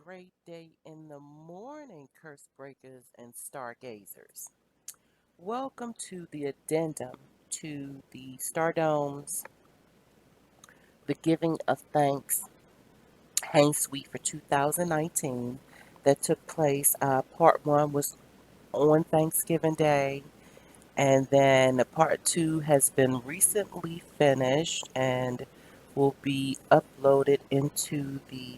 great day in the morning, curse breakers and stargazers. Welcome to the addendum to the Stardome's The Giving of Thanks Hang Suite for 2019 that took place. Part one was on Thanksgiving Day, and then part two has been recently finished and will be uploaded into the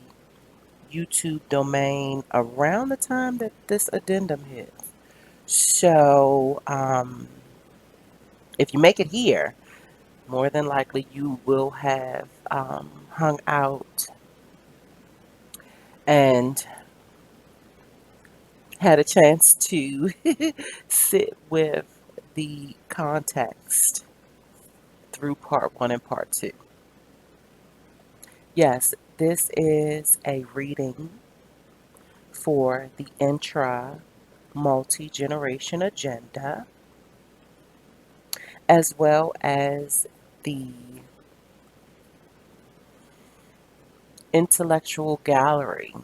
YouTube domain around the time that this addendum hits. So, if you make it here, more than likely you will have hung out and had a chance to sit with the context through part one and part two. Yes, this is a reading for the intra multi generation agenda, as well as the intellectual gallery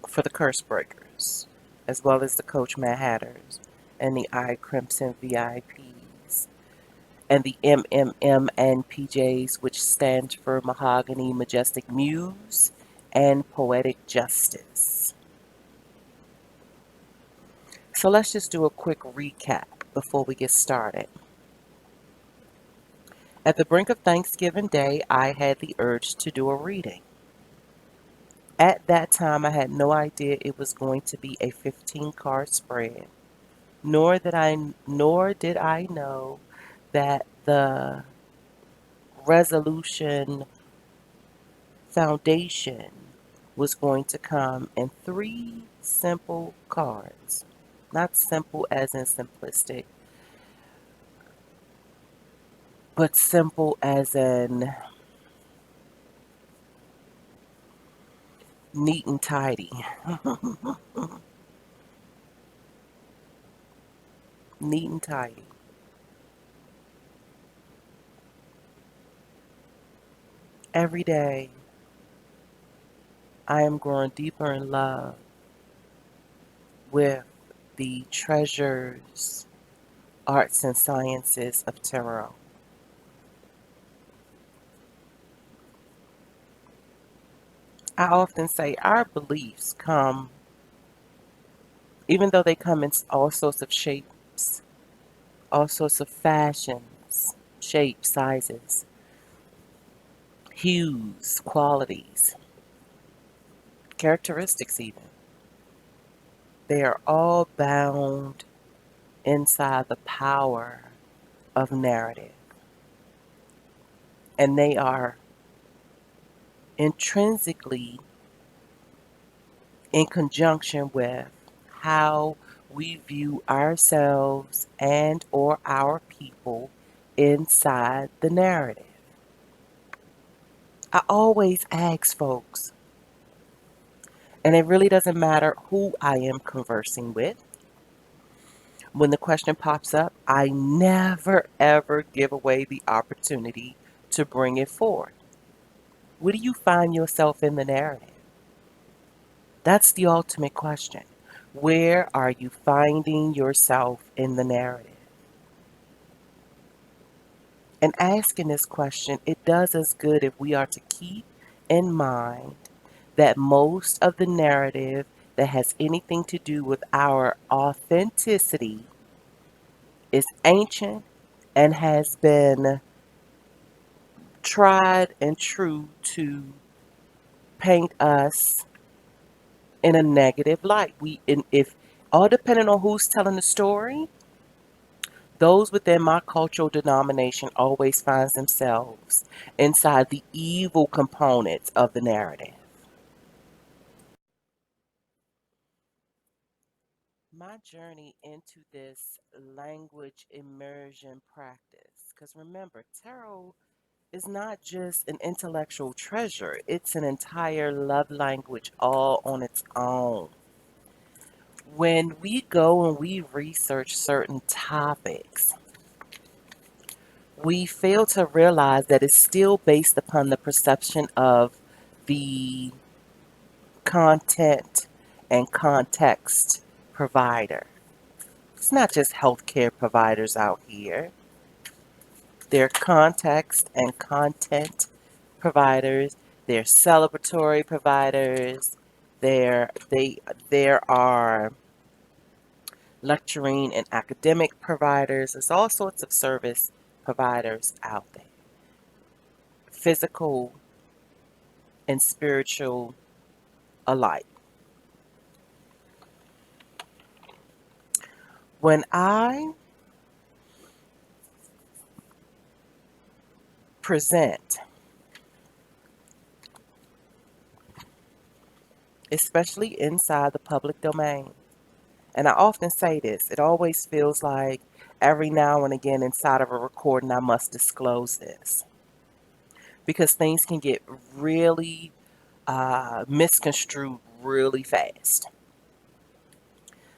for the curse breakers, as well as the Coach Mad Hatters and the I Crimson VIPs and the MMM and PJs, which stand for Mahogany Majestic Muse and Poetic Justice. So let's just do a quick recap before we get started. At the brink of Thanksgiving Day, I had the urge to do a reading. At that time, I had no idea it was going to be a 15 card spread, nor did I know that the resolution foundation was going to come in three simple cards. Not simple as in simplistic, but simple as in neat and tidy. Neat and tidy. Every day, I am growing deeper in love with the treasures, arts, and sciences of tarot. I often say our beliefs come, even though they come in all sorts of shapes, all sorts of fashions, shapes, sizes, hues, qualities, characteristics, even. They are all bound inside the power of narrative. And they are intrinsically in conjunction with how we view ourselves and or our people inside the narrative. I always ask folks, and it really doesn't matter who I am conversing with. When the question pops up, I never ever give away the opportunity to bring it forward. Where do you find yourself in the narrative? That's the ultimate question. Where are you finding yourself in the narrative? And asking this question, it does us good if we are to keep in mind that most of the narrative that has anything to do with our authenticity is ancient and has been tried and true to paint us in a negative light. If all depending on who's telling the story, those within my cultural denomination always finds themselves inside the evil components of the narrative. My journey into this language immersion practice, because remember, tarot is not just an intellectual treasure, it's an entire love language all on its own. When we go and we research certain topics, we fail to realize that it's still based upon the perception of the content and context provider. It's not just healthcare providers out here. They're context and content providers. They're celebratory providers. There are lecturing and academic providers. There's all sorts of service providers out there, physical and spiritual alike. When I present, especially inside the public domain, and I often say this, it always feels like every now and again inside of a recording I must disclose this because things can get really misconstrued really fast.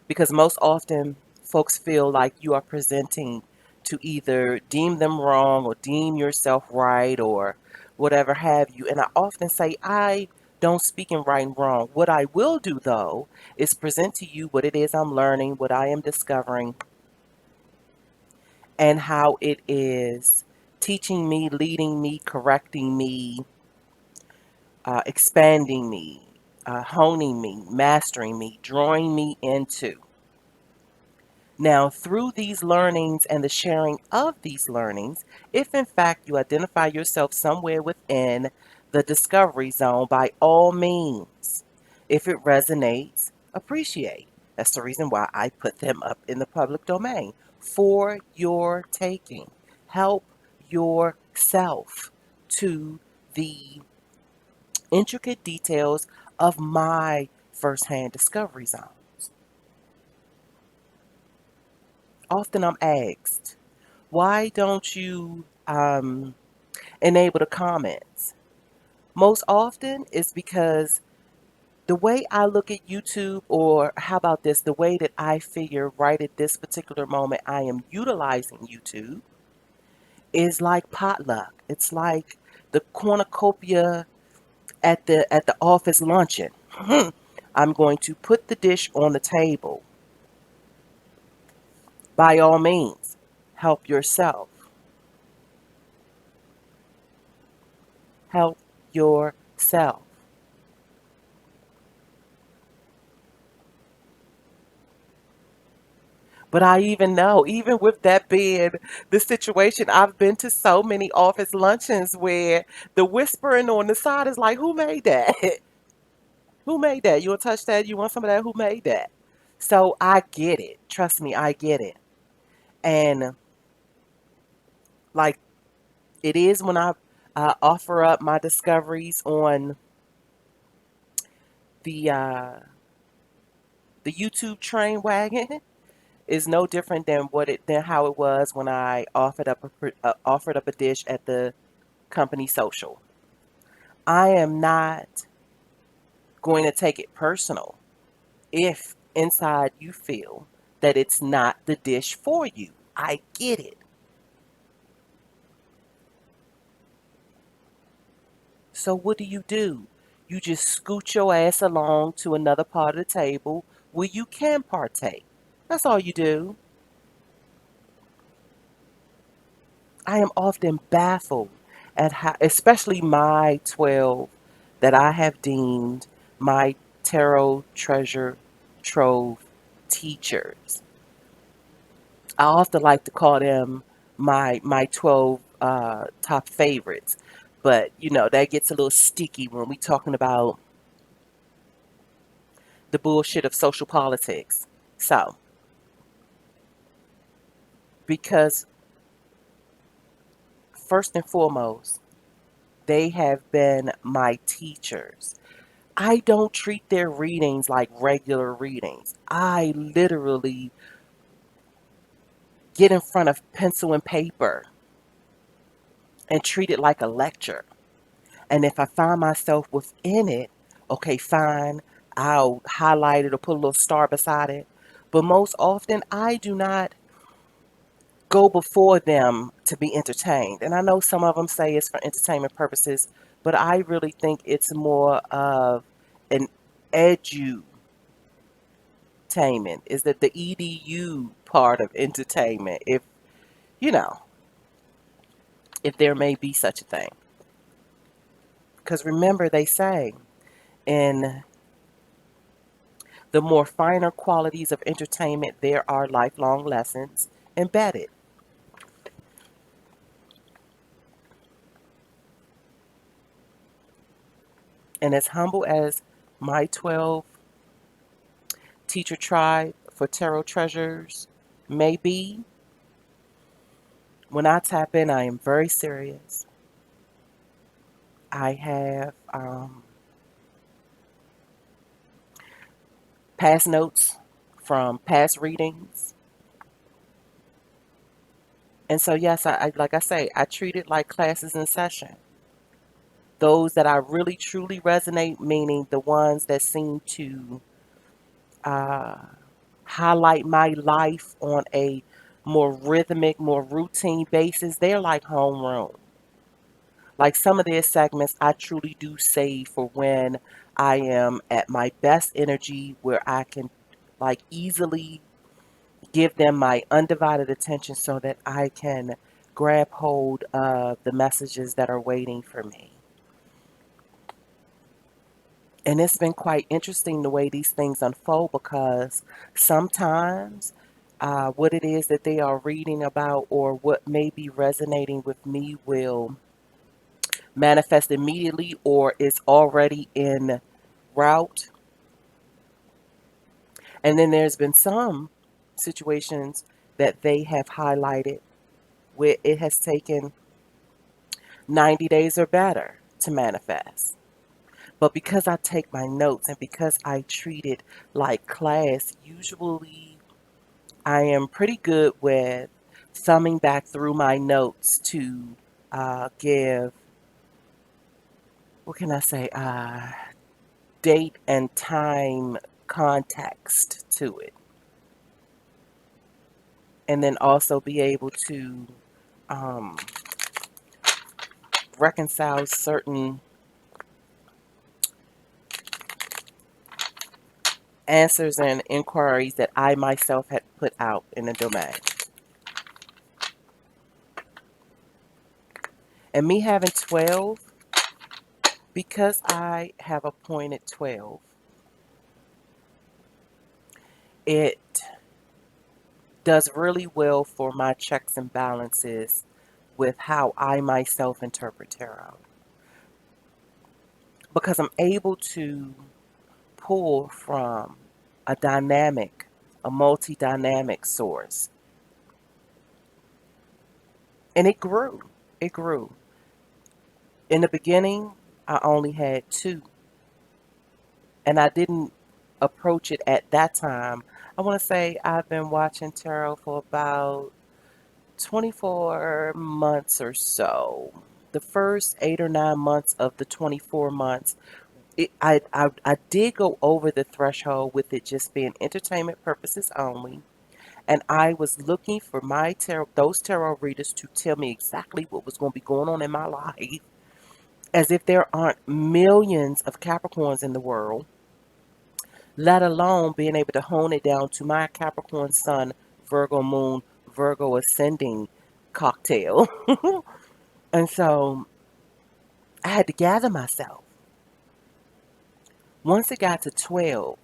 Because most often folks feel like you are presenting to either deem them wrong or deem yourself right or whatever have you. And I often say, I don't speak in right and wrong. What I will do, though, is present to you what it is I'm learning, what I am discovering, and how it is teaching me, leading me, correcting me, expanding me, honing me, mastering me, drawing me into. Now, through these learnings and the sharing of these learnings, if in fact you identify yourself somewhere within the discovery zone, by all means, if it resonates, appreciate. That's the reason why I put them up in the public domain for your taking. Help yourself to the intricate details of my firsthand discovery zone. Often I'm asked, why don't you enable the comments? Most often it's because the way I look at YouTube, or how about this, the way that I figure right at this particular moment I am utilizing YouTube is like potluck. It's like the cornucopia at the office luncheon. I'm going to put the dish on the table. By all means, help yourself. Help yourself. But I even know, even with that being the situation, I've been to so many office luncheons where the whispering on the side is like, who made that? Who made that? You want to touch that? You want some of that? Who made that? So I get it. Trust me, I get it. And like it is when I offer up my discoveries on the uh, the YouTube train wagon is no different than how it was when I offered up a dish at the company social. I am not going to take it personal if inside you feel that it's not the dish for you. I get it. So what do? You just scoot your ass along to another part of the table where you can partake. That's all you do. I am often baffled at how, especially my 12 that I have deemed my tarot treasure trove teachers. I often like to call them my 12 top favorites, but you know that gets a little sticky when we talking about the bullshit of social politics. So, because first and foremost, they have been my teachers. I don't treat their readings like regular readings. I literally get in front of pencil and paper and treat it like a lecture. And if I find myself within it, okay, fine, I'll highlight it or put a little star beside it. But most often, I do not go before them to be entertained. And I know some of them say it's for entertainment purposes, but I really think it's more of an edutainment. Is that the edu part of entertainment? If you know, if there may be such a thing. Because remember, they say in the more finer qualities of entertainment, there are lifelong lessons embedded. And as humble as my 12 teacher tribe for tarot treasures may be, when I tap in, I am very serious. I have past notes from past readings. And so, yes, I like I say, I treat it like classes in session. Those that I really truly resonate, meaning the ones that seem to uh, highlight my life on a more rhythmic, more routine basis, they're like homeroom. Like some of their segments, I truly do save for when I am at my best energy, where I can like easily give them my undivided attention so that I can grab hold of the messages that are waiting for me. And it's been quite interesting the way these things unfold, because sometimes what it is that they are reading about or what may be resonating with me will manifest immediately or is already in route. And then there's been some situations that they have highlighted where it has taken 90 days or better to manifest. But because I take my notes and because I treat it like class, usually I am pretty good with thumbing back through my notes to give, what can I say, date and time context to it. And then also be able to um, reconcile certain answers and inquiries that I myself had put out in the domain. And me having 12, because I have appointed 12, it does really well for my checks and balances with how I myself interpret tarot. Because I'm able to pull from a dynamic, a multi dynamic source. And it grew. It grew. In the beginning, I only had two. And I didn't approach it at that time. I want to say I've been watching tarot for about 24 months or so. The first 8 or 9 months of the 24 months, I did go over the threshold with it just being entertainment purposes only. And I was looking for those tarot readers to tell me exactly what was going to be going on in my life, as if there aren't millions of Capricorns in the world, let alone being able to hone it down to my Capricorn Sun, Virgo Moon, Virgo Ascending cocktail. And so I had to gather myself. Once it got to 12,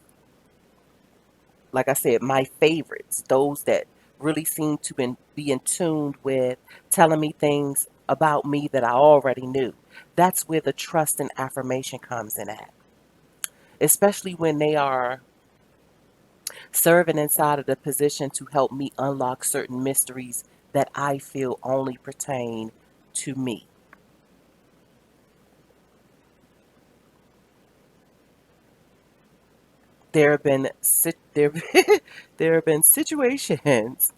like I said, my favorites, those that really seem to be in tune with telling me things about me that I already knew. That's where the trust and affirmation comes in at. Especially when they are serving inside of the position to help me unlock certain mysteries that I feel only pertain to me. There have been there, there have been situations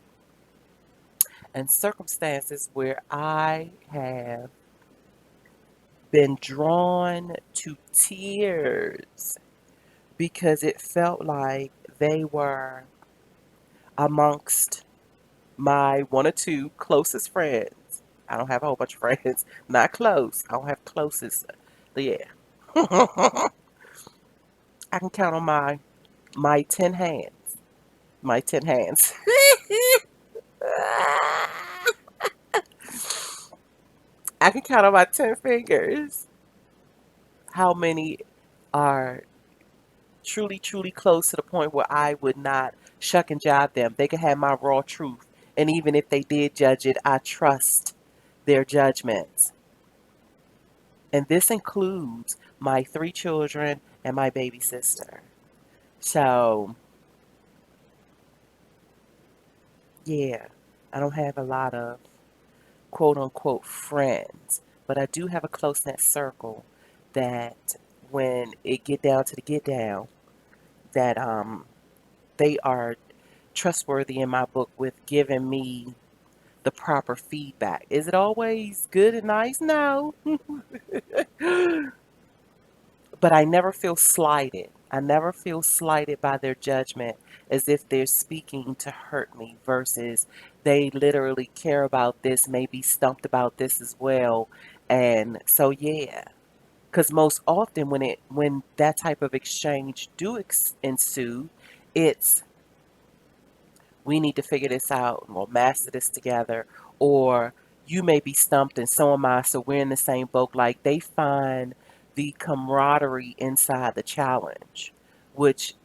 and circumstances where I have been drawn to tears because it felt like they were amongst my one or two closest friends. I don't have a whole bunch of friends, not close. I don't have closest. Yeah. I can count on my 10 hands. My 10 hands. I can count on my 10 fingers how many are truly, truly close to the point where I would not shuck and jive them. They could have my raw truth. And even if they did judge it, I trust their judgments. And this includes my 3 children and my baby sister. So, yeah, I don't have a lot of quote unquote friends, but I do have a close knit circle that when it get down to the get down, that they are trustworthy in my book with giving me the proper feedback. Is it always good and nice? No. But I never feel slighted. I never feel slighted by their judgment as if they're speaking to hurt me versus they literally care about this, maybe stumped about this as well. And so yeah, because most often when that type of exchange ensue, it's we need to figure this out and we'll master this together, or you may be stumped and so am I, so we're in the same boat. Like they find the camaraderie inside the challenge, which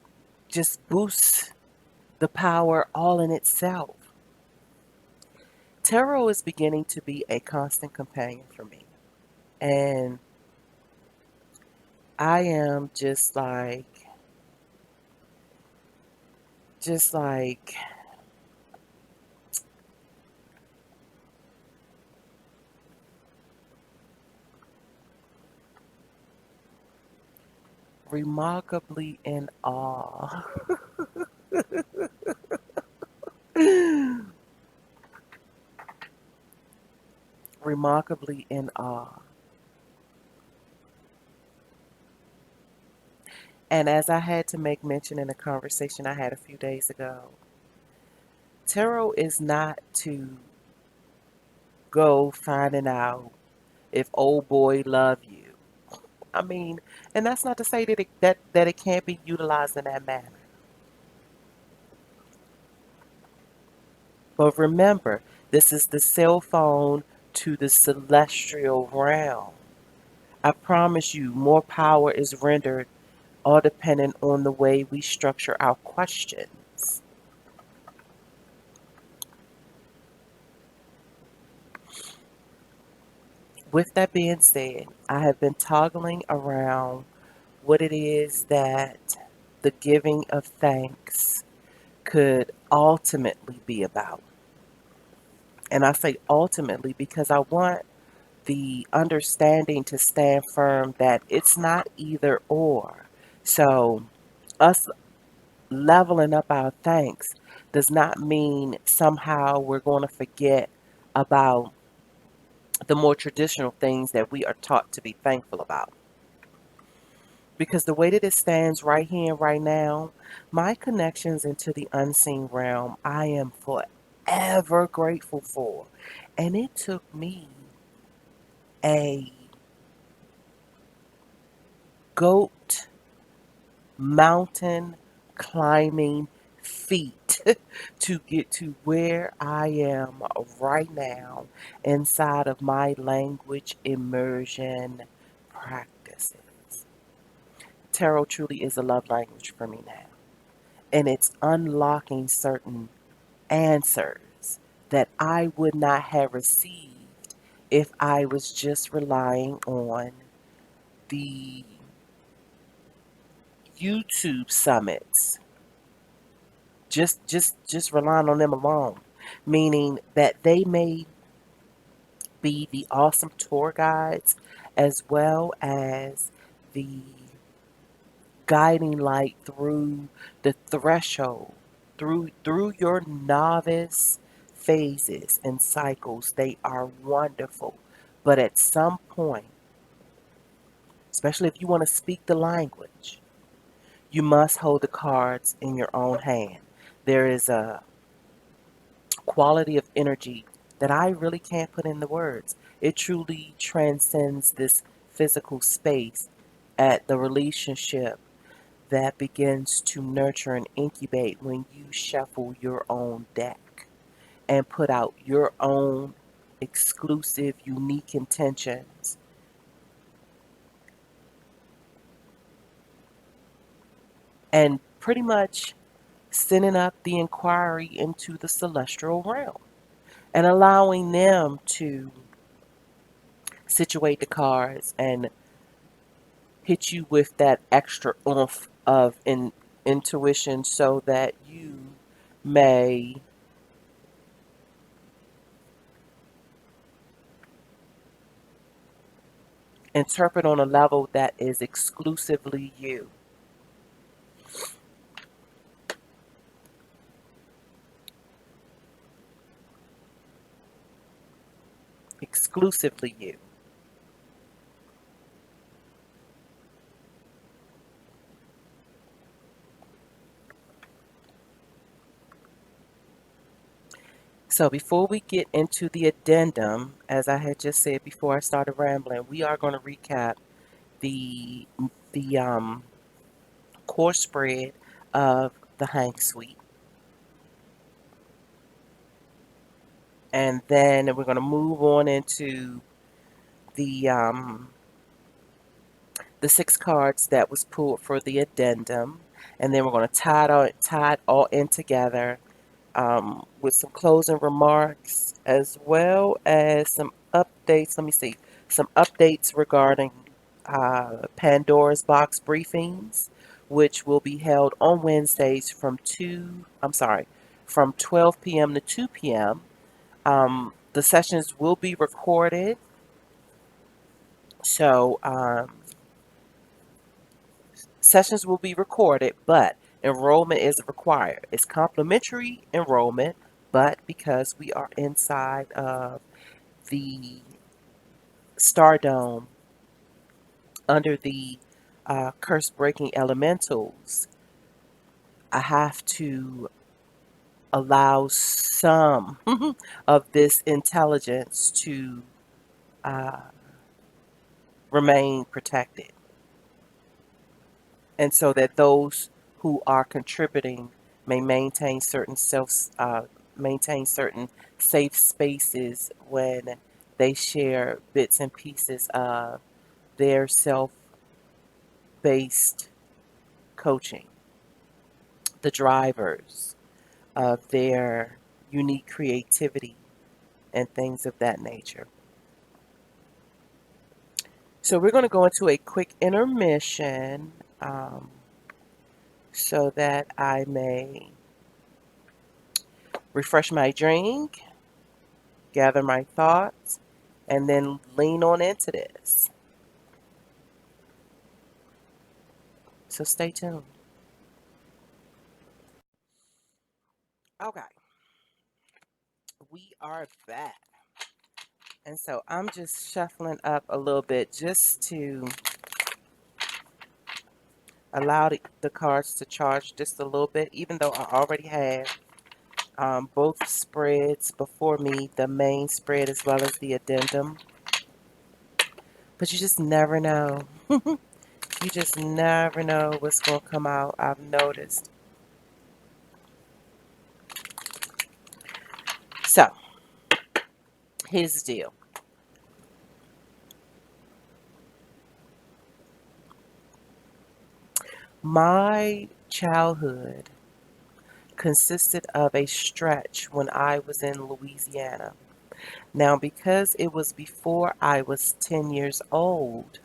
just boosts the power all in itself. Tarot is beginning to be a constant companion for me. And I am just like remarkably in awe. Remarkably in awe. And as I had to make mention in a conversation I had a few days ago, tarot is not to go finding out if old boy love you. I mean, and that's not to say that it can't be utilized in that manner. But remember, this is the cell phone to the celestial realm. I promise you, more power is rendered, all dependent on the way we structure our questions. With that being said, I have been toggling around what it is that the giving of thanks could ultimately be about. And I say ultimately because I want the understanding to stand firm that it's not either or. So, us leveling up our thanks does not mean somehow we're going to forget about the more traditional things that we are taught to be thankful about. Because the way that it stands right here and right now, my connections into the unseen realm, I am forever grateful for. And it took me a goat mountain climbing feat to get to where I am right now inside of my language immersion practices. Tarot truly is a love language for me now. And it's unlocking certain answers that I would not have received if I was just relying on the YouTube summits. Just relying on them alone. Meaning that they may be the awesome tour guides as well as the guiding light through the threshold, through your novice phases and cycles. They are wonderful. But at some point, especially if you want to speak the language, you must hold the cards in your own hand. There is a quality of energy that I really can't put in the words. It truly transcends this physical space at the relationship that begins to nurture and incubate when you shuffle your own deck and put out your own exclusive, unique intentions. And pretty much sending up the inquiry into the celestial realm and allowing them to situate the cards and hit you with that extra oomph of intuition so that you may interpret on a level that is exclusively you. Exclusively you. So before we get into the addendum, as I had just said before I started rambling, we are going to recap the the core spread of the Hang Suite. And then we're going to move on into the um, the 6 cards that was pulled for the addendum, and then we're going to tie it all in together with some closing remarks as well as some updates. Let me see, some updates regarding Pandora's Box briefings, which will be held on Wednesdays from 12 p.m. to 2 p.m. The sessions will be recorded, so sessions will be recorded, but enrollment is required. It's complimentary enrollment, but because we are inside of the Stardome under the curse breaking elementals, I have to allow some of this intelligence to uh, remain protected. And so that those who are contributing may maintain certain safe spaces when they share bits and pieces of their self-based coaching, the drivers of their unique creativity and things of that nature. So we're going to go into a quick intermission so that I may refresh my drink, gather my thoughts, and then lean on into this. So stay tuned. Okay, we are back. And so I'm just shuffling up a little bit just to allow the cards to charge just a little bit, even though I already have both spreads before me, the main spread as well as the addendum. But you just never know. You just never know what's going to come out, I've noticed. So, here's the deal. My childhood consisted of a stretch when I was in Louisiana. Now, because it was before I was 10 years old,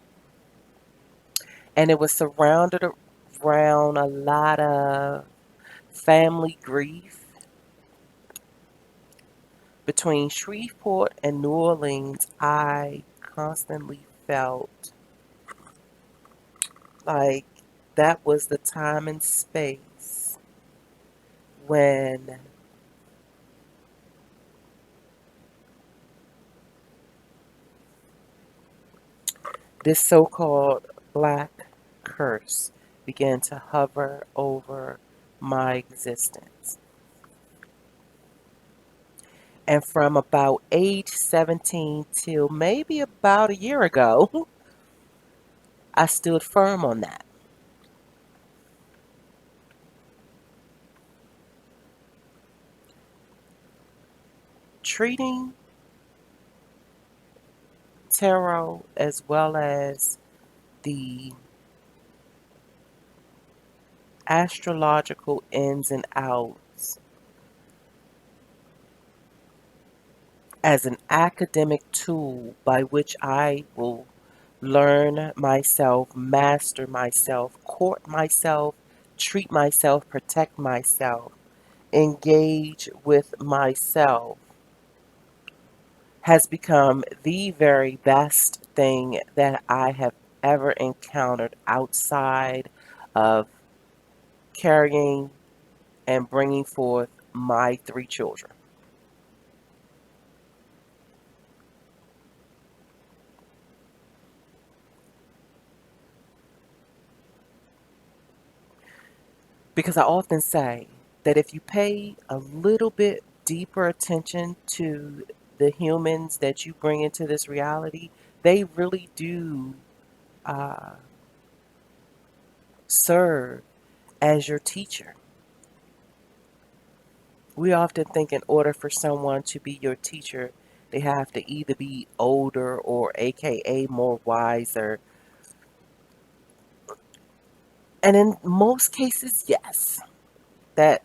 and it was surrounded around a lot of family grief between Shreveport and New Orleans, I constantly felt like that was the time and space when this so-called black curse began to hover over my existence. And from about age 17 till maybe about a year ago, I stood firm on that. treating tarot as well as the astrological ins and outs as an academic tool by which I will learn myself, master myself, court myself, treat myself, protect myself, engage with myself, has become the very best thing that I have ever encountered outside of carrying and bringing forth my 3 children. Because I often say that if you pay a little bit deeper attention to the humans that you bring into this reality, they really do uh, serve as your teacher. We often think in order for someone to be your teacher, they have to either be older or AKA more wiser. And in most cases, yes, that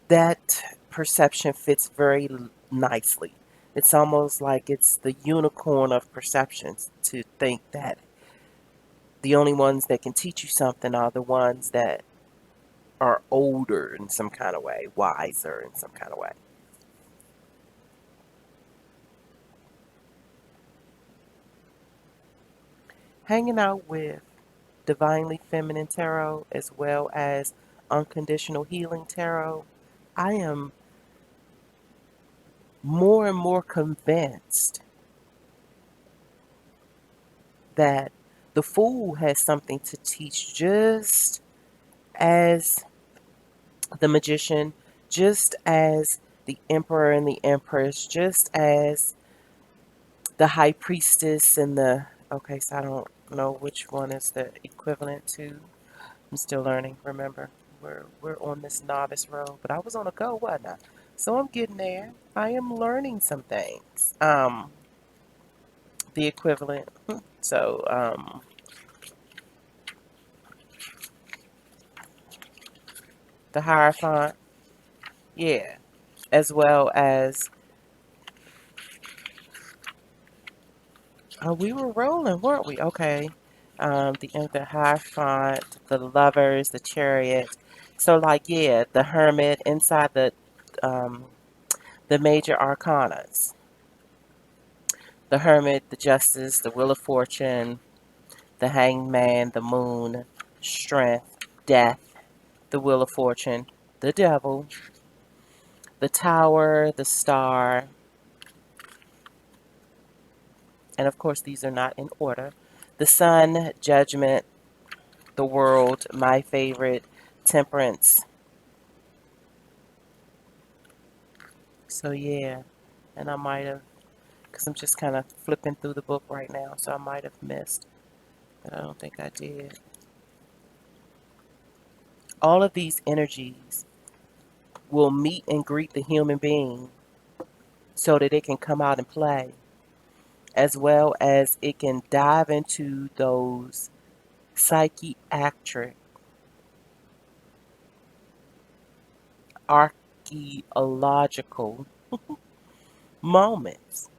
that perception fits very nicely. It's almost like it's the unicorn of perceptions to think that the only ones that can teach you something are the ones that are older in some kind of way, wiser in some kind of way. Hanging out with Divinely Feminine Tarot as well as Unconditional Healing Tarot, I am more and more convinced that the Fool has something to teach just as the Magician, just as the Emperor and the Empress, just as the High Priestess and the. Okay, so I don't know which one is the equivalent to. I'm still learning, remember. We're on this novice road, but I was on a go, wasn't I? So I'm getting there. I am learning some things. The equivalent. So, the Hierophant, yeah, as well as we were rolling, weren't we? Okay. The Hierophant, the Lovers, the Chariot. So, like, yeah, the Hermit inside um, the major arcanas. The Hermit, the Justice, the Wheel of Fortune, the Hanged Man, the Moon, Strength, Death, the Wheel of Fortune, the Devil, the Tower, the Star, and of course these are not in order. The Sun, Judgment, the World, my favorite, Temperance. So yeah, and I might have, because I'm just kind of flipping through the book right now, so I might have missed, but I don't think I did. All of these energies will meet and greet the human being so that it can come out and play, as well as it can dive into those psychiatric, archaeological moments.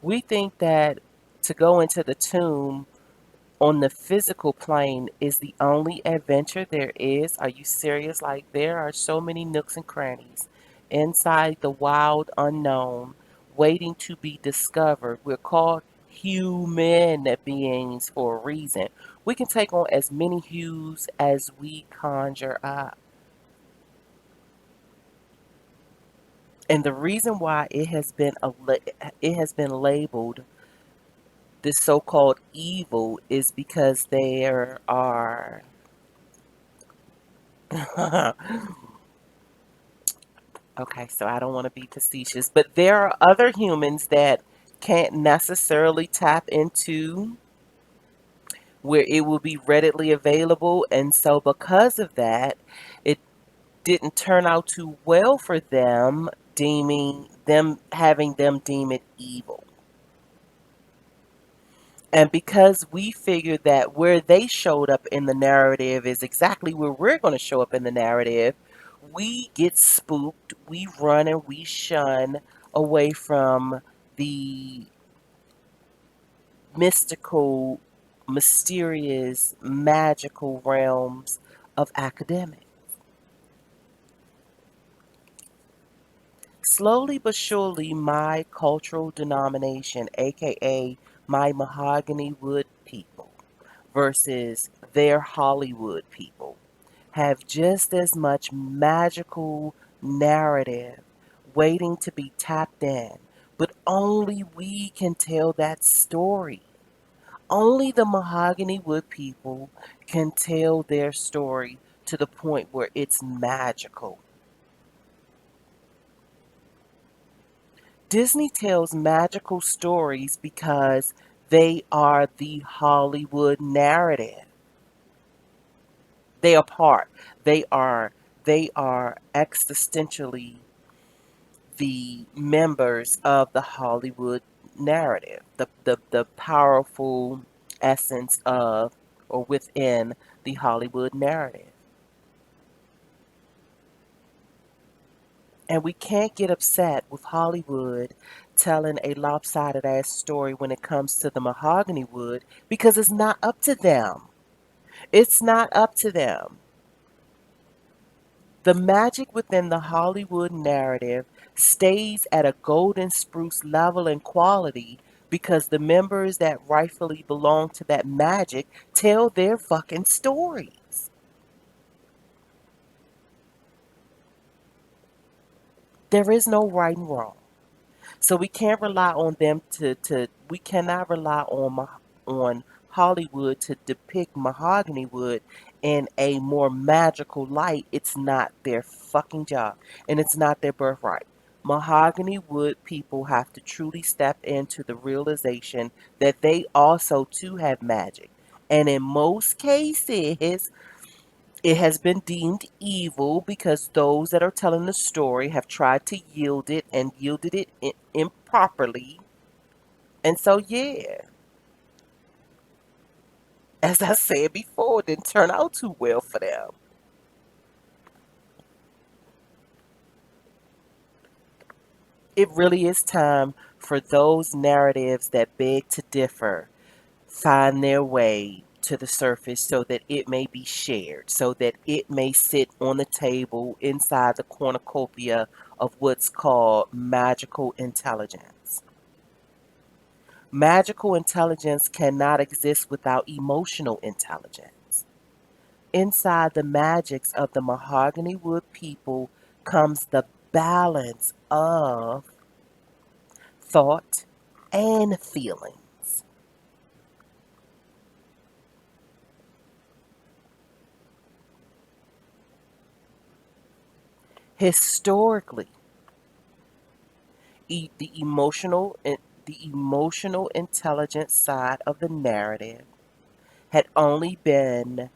We think that to go into the tomb on the physical plane is the only adventure there is. Are you serious? Like, there are so many nooks and crannies inside the wild unknown waiting to be discovered. We're called human beings for a reason. We can take on as many hues as we conjure up. And the reason why it has been labeled this so-called evil is because there are okay, so I don't want to be facetious, but there are other humans that can't necessarily tap into where it will be readily available. And so, because of that, it didn't turn out too well for them having them deem it evil. And because we figure that where they showed up in the narrative is exactly where we're going to show up in the narrative, we get spooked, we run and we shun away from the mystical, mysterious, magical realms of academics. Slowly but surely, my cultural denomination, aka my mahogany wood people, versus their Hollywood people, have just as much magical narrative waiting to be tapped in. But only we can tell that story. Only the mahogany wood people can tell their story to the point where it's magical. Disney tells magical stories because they are the Hollywood narrative. They are part. They are they are existentially the members of the Hollywood narrative. The powerful essence of or within the Hollywood narrative. And we can't get upset with Hollywood telling a lopsided ass story when it comes to the mahogany wood because it's not up to them. It's not up to them. The magic within the Hollywood narrative stays at a golden spruce level and quality because the members that rightfully belong to that magic tell their fucking stories. There is no right and wrong. So we can't rely on them to we cannot rely on on Hollywood to depict mahogany wood in a more magical light. It's not their fucking job and it's not their birthright. Mahogany wood people have to truly step into the realization that they also too have magic. And in most cases, it has been deemed evil because those that are telling the story have tried to yield it and yielded it improperly. And so, yeah, as I said before, it didn't turn out too well for them. It really is time for those narratives that beg to differ find their way to the surface so that it may be shared, so that it may sit on the table inside the cornucopia of what's called magical intelligence. Magical intelligence cannot exist without emotional intelligence. Inside the magics of the mahogany wood people comes the balance of thought and feelings. Historically, the emotional intelligence side of the narrative had only been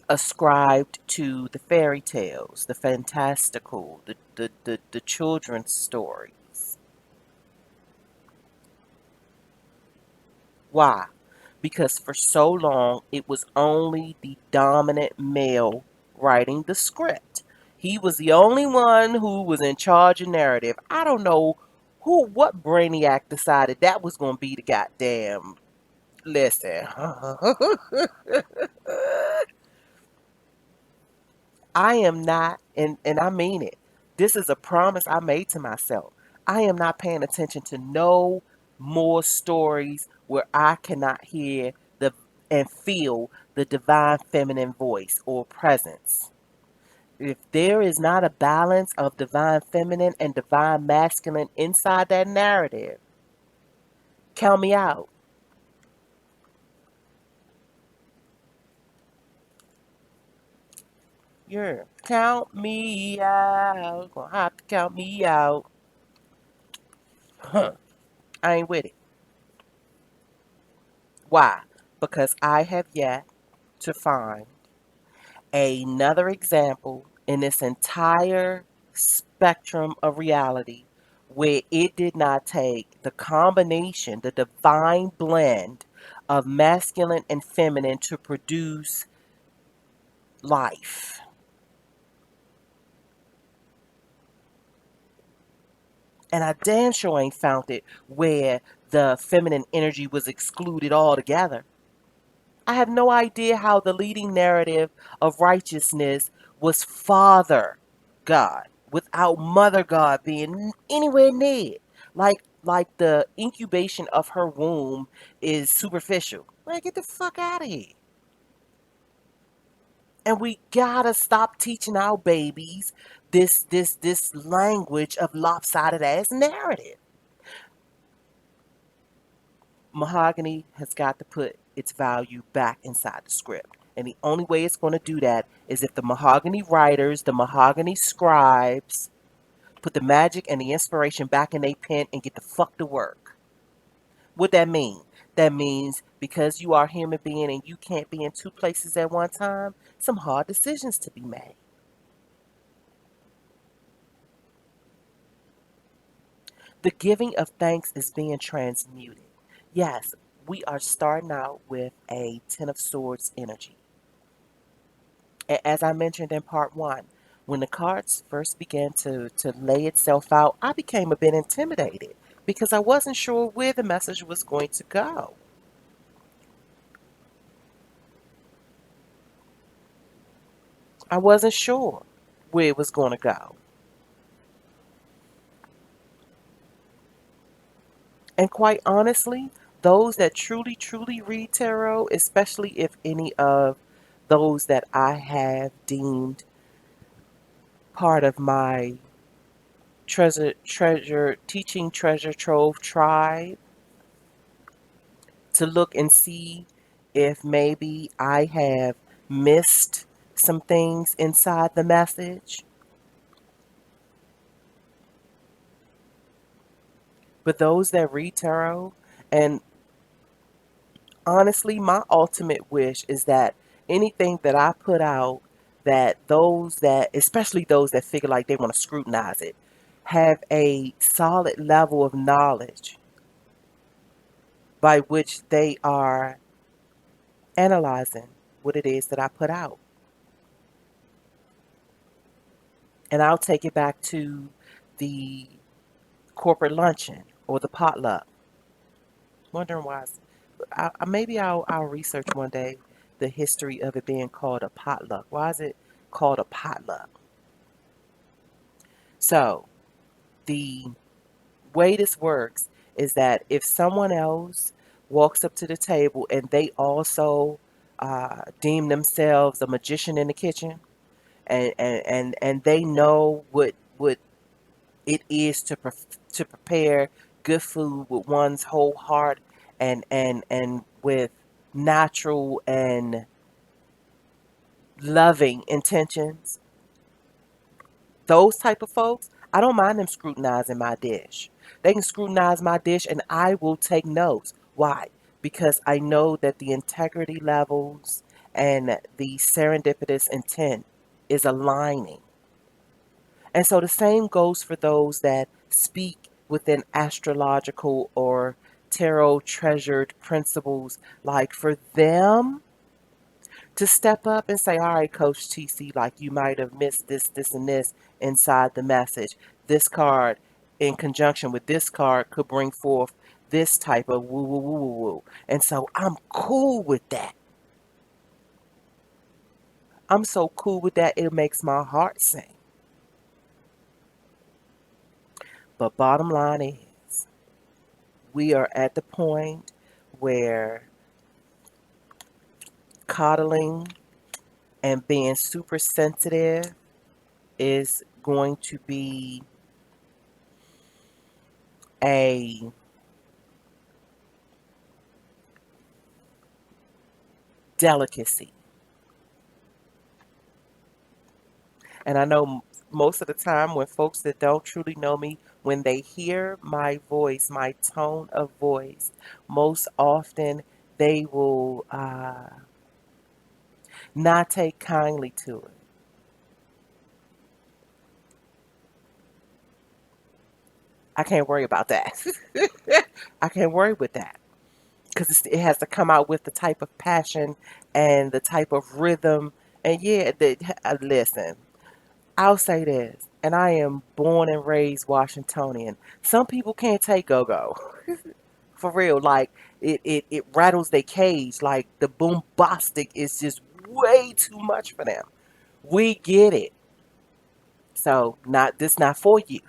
ascribed to the fairy tales, the fantastical, the children's stories. Why? Because for so long it was only the dominant male writing the script. He was the only one who was in charge of narrative. I don't know what brainiac decided that was going to be the goddamn. Listen, I am not, and I mean it. This is a promise I made to myself. I am not paying attention to no more stories where I cannot hear the and feel the divine feminine voice or presence. If there is not a balance of divine feminine and divine masculine inside that narrative, count me out. Yeah, count me out. Gonna have to count me out. Huh. I ain't with it. Why? Because I have yet to find another example in this entire spectrum of reality where it did not take the combination, the divine blend of masculine and feminine to produce life. And I damn sure ain't found it where the feminine energy was excluded altogether. I have no idea how the leading narrative of righteousness was Father God without Mother God being anywhere near it. Like the incubation of her womb is superficial. Like, get the fuck out of here. And we gotta stop teaching our babies this language of lopsided ass narrative. Mahogany has got to put its value back inside the script. And the only way it's going to do that is if the mahogany writers, the mahogany scribes, put the magic and the inspiration back in their pen and get the fuck to work. What that mean? That means because you are a human being and you can't be in two places at one time, some hard decisions to be made. The giving of thanks is being transmuted. Yes, we are starting out with a Ten of Swords energy. As I mentioned in part one, when the cards first began to lay itself out, I became a bit intimidated because I wasn't sure where the message was going to go. I wasn't sure where it was going to go. And quite honestly, those that truly, truly read tarot, especially if any of those that I have deemed part of my teaching treasure trove tribe, to look and see if maybe I have missed some things inside the message. But those that read tarot, and honestly, my ultimate wish is that anything that I put out, that those that, especially those that figure like they want to scrutinize it, have a solid level of knowledge by which they are analyzing what it is that I put out. And I'll take it back to the corporate luncheon or the potluck. Wondering why. Maybe I'll research one day the history of it being called a potluck. Why is it called a potluck? So the way this works is that if someone else walks up to the table and they also deem themselves a magician in the kitchen, and they know what it is to prepare good food with one's whole heart and with natural and loving intentions. Those type of folks, I don't mind them scrutinizing my dish. They can scrutinize my dish and I will take notes. Why? Because I know that the integrity levels and the serendipitous intent is aligning. And so the same goes for those that speak within astrological or tarot treasured principles. Like for them to step up and say, all right, Coach TC, like you might have missed this, this, and this inside the message. This card, in conjunction with this card, could bring forth this type of woo, woo, woo, woo, woo. And so I'm cool with that. I'm so cool with that, it makes my heart sing. But bottom line is, we are at the point where coddling and being super sensitive is going to be a delicacy. And I know most of the time when folks that don't truly know me, when they hear my voice, my tone of voice, most often they will not take kindly to it. I can't worry about that. I can't worry with that because it has to come out with the type of passion and the type of rhythm. And yeah, listen, I'll say this, and I am born and raised Washingtonian. Some people can't take go-go. For real. Like it rattles their cage. Like the bombastic is just way too much for them. We get it. So not for you.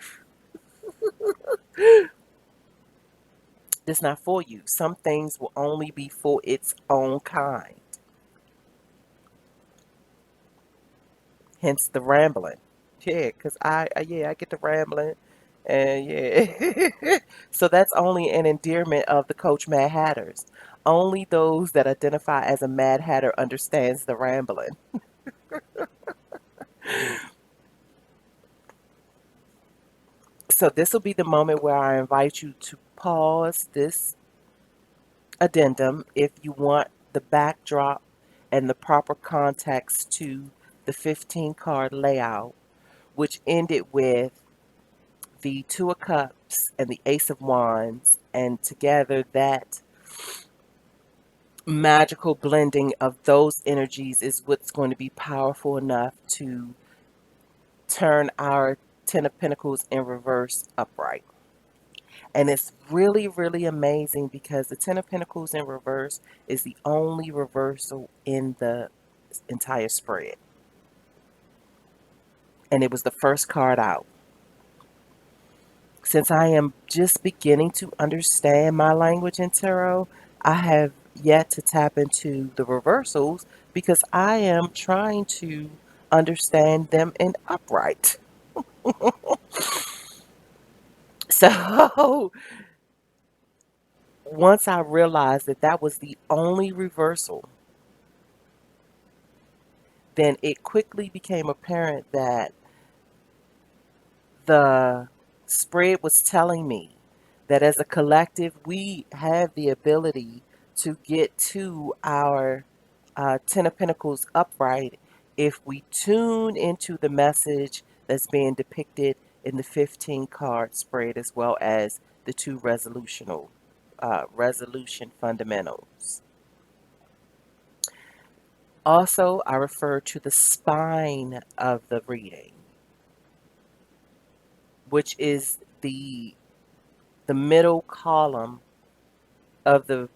This not for you. Some things will only be for its own kind. Hence the rambling. Yeah, because I get the rambling. And yeah. So that's only an endearment of the Coach Mad Hatters. Only those that identify as a Mad Hatter understands the rambling. So this will be the moment where I invite you to pause this addendum if you want the backdrop and the proper context to the 15 card layout, which ended with the Two of Cups and the Ace of Wands, and together that magical blending of those energies is what's going to be powerful enough to turn our Ten of Pentacles in reverse upright. And it's really, really amazing because the Ten of Pentacles in reverse is the only reversal in the entire spread. And it was the first card out. Since I am just beginning to understand my language in tarot, I have yet to tap into the reversals because I am trying to understand them in upright. So once I realized that that was the only reversal, then it quickly became apparent that the spread was telling me that as a collective, we have the ability to get to our Ten of Pentacles upright if we tune into the message that's being depicted in the 15 card spread, as well as the two resolution fundamentals. Also, I refer to the spine of the reading, which is the middle column of the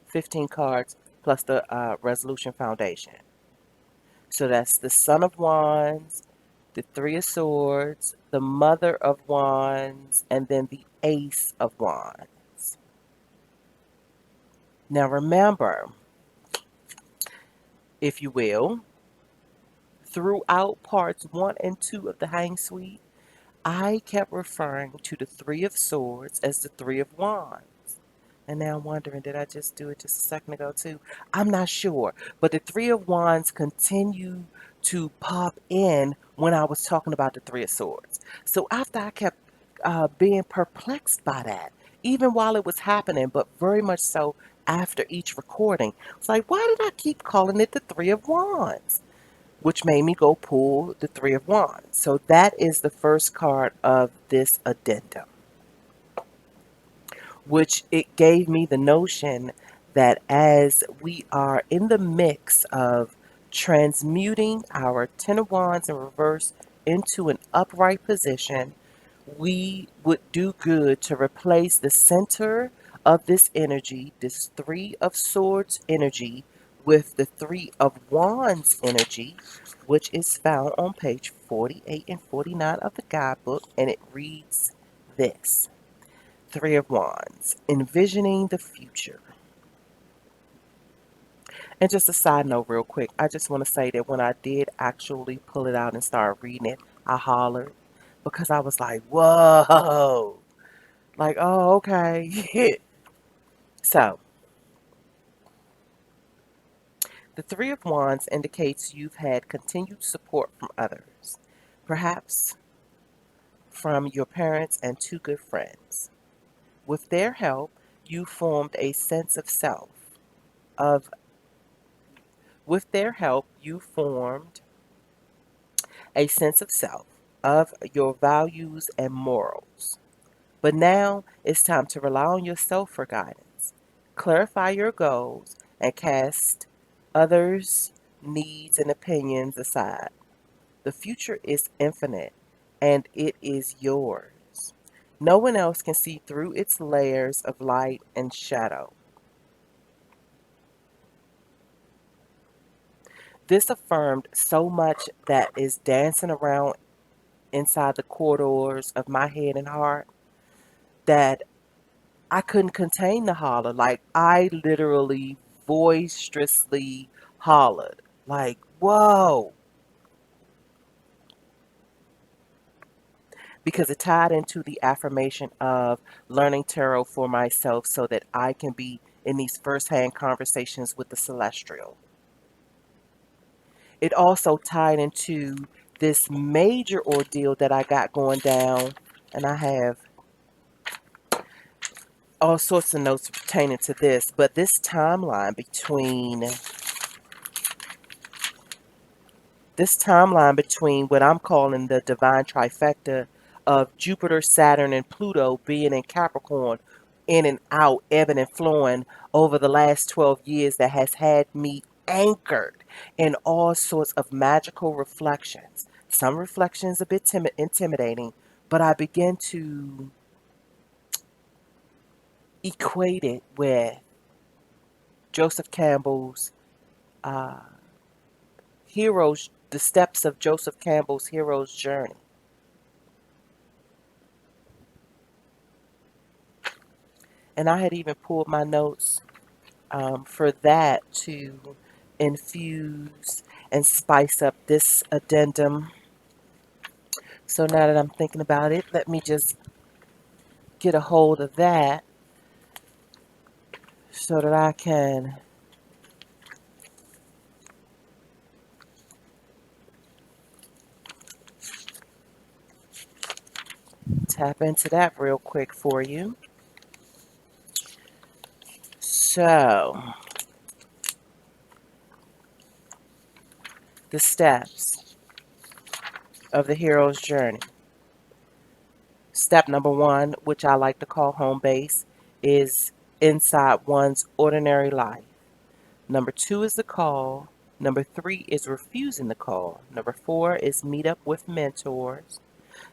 15 cards plus the resolution foundation. So that's the Son of Wands, the Three of Swords, the Mother of Wands, and then the Ace of Wands. Now remember, if you will, throughout parts 1 and 2 of the Hang Suite, I kept referring to the Three of Swords as the Three of Wands. And now I'm wondering, did I just do it just a second ago too? I'm not sure. But the Three of Wands continue to pop in when I was talking about the Three of Swords. So after I kept being perplexed by that, even while it was happening, but very much so after each recording, it's like, why did I keep calling it the Three of Wands? Which made me go pull the Three of Wands. So that is the first card of this addendum, which it gave me the notion that as we are in the mix of transmuting our Ten of Wands in reverse into an upright position, we would do good to replace the center of this energy, this Three of Swords energy, with the Three of Wands energy, which is found on page 48 and 49 of the guidebook, and it reads this. Three of Wands, envisioning the future. And just a side note, real quick, I just want to say that when I did actually pull it out and start reading it, I hollered because I was like, whoa, like, oh, okay. So, the Three of Wands indicates you've had continued support from others, perhaps from your parents and two good friends. With their help, you formed a sense of self, of with their help, you formed a sense of self, of your values and morals. But now it's time to rely on yourself for guidance. Clarify your goals and cast others' needs and opinions aside. The future is infinite and it is yours. No one else can see through its layers of light and shadow. This affirmed so much that is dancing around inside the corridors of my head and heart that I couldn't contain the holler. Like, I literally boisterously hollered. Like, whoa. Because it tied into the affirmation of learning tarot for myself so that I can be in these firsthand conversations with the celestial. It also tied into this major ordeal that I got going down, and I have all sorts of notes pertaining to this, but this timeline between what I'm calling the divine trifecta of Jupiter, Saturn, and Pluto being in Capricorn, in and out, ebbing and flowing over the last 12 years, that has had me anchored in all sorts of magical reflections. Some reflections a bit intimidating, but I begin to equate it with Joseph Campbell's uh, the steps of Joseph Campbell's hero's journey. And I had even pulled my notes for that to infuse and spice up this addendum. So now that I'm thinking about it, let me just get a hold of that so that I can tap into that real quick for you. So, the steps of the hero's journey. Step number one, which I like to call home base, is inside one's ordinary life. Number two is the call. Number three is refusing the call. Number four is meet up with mentors.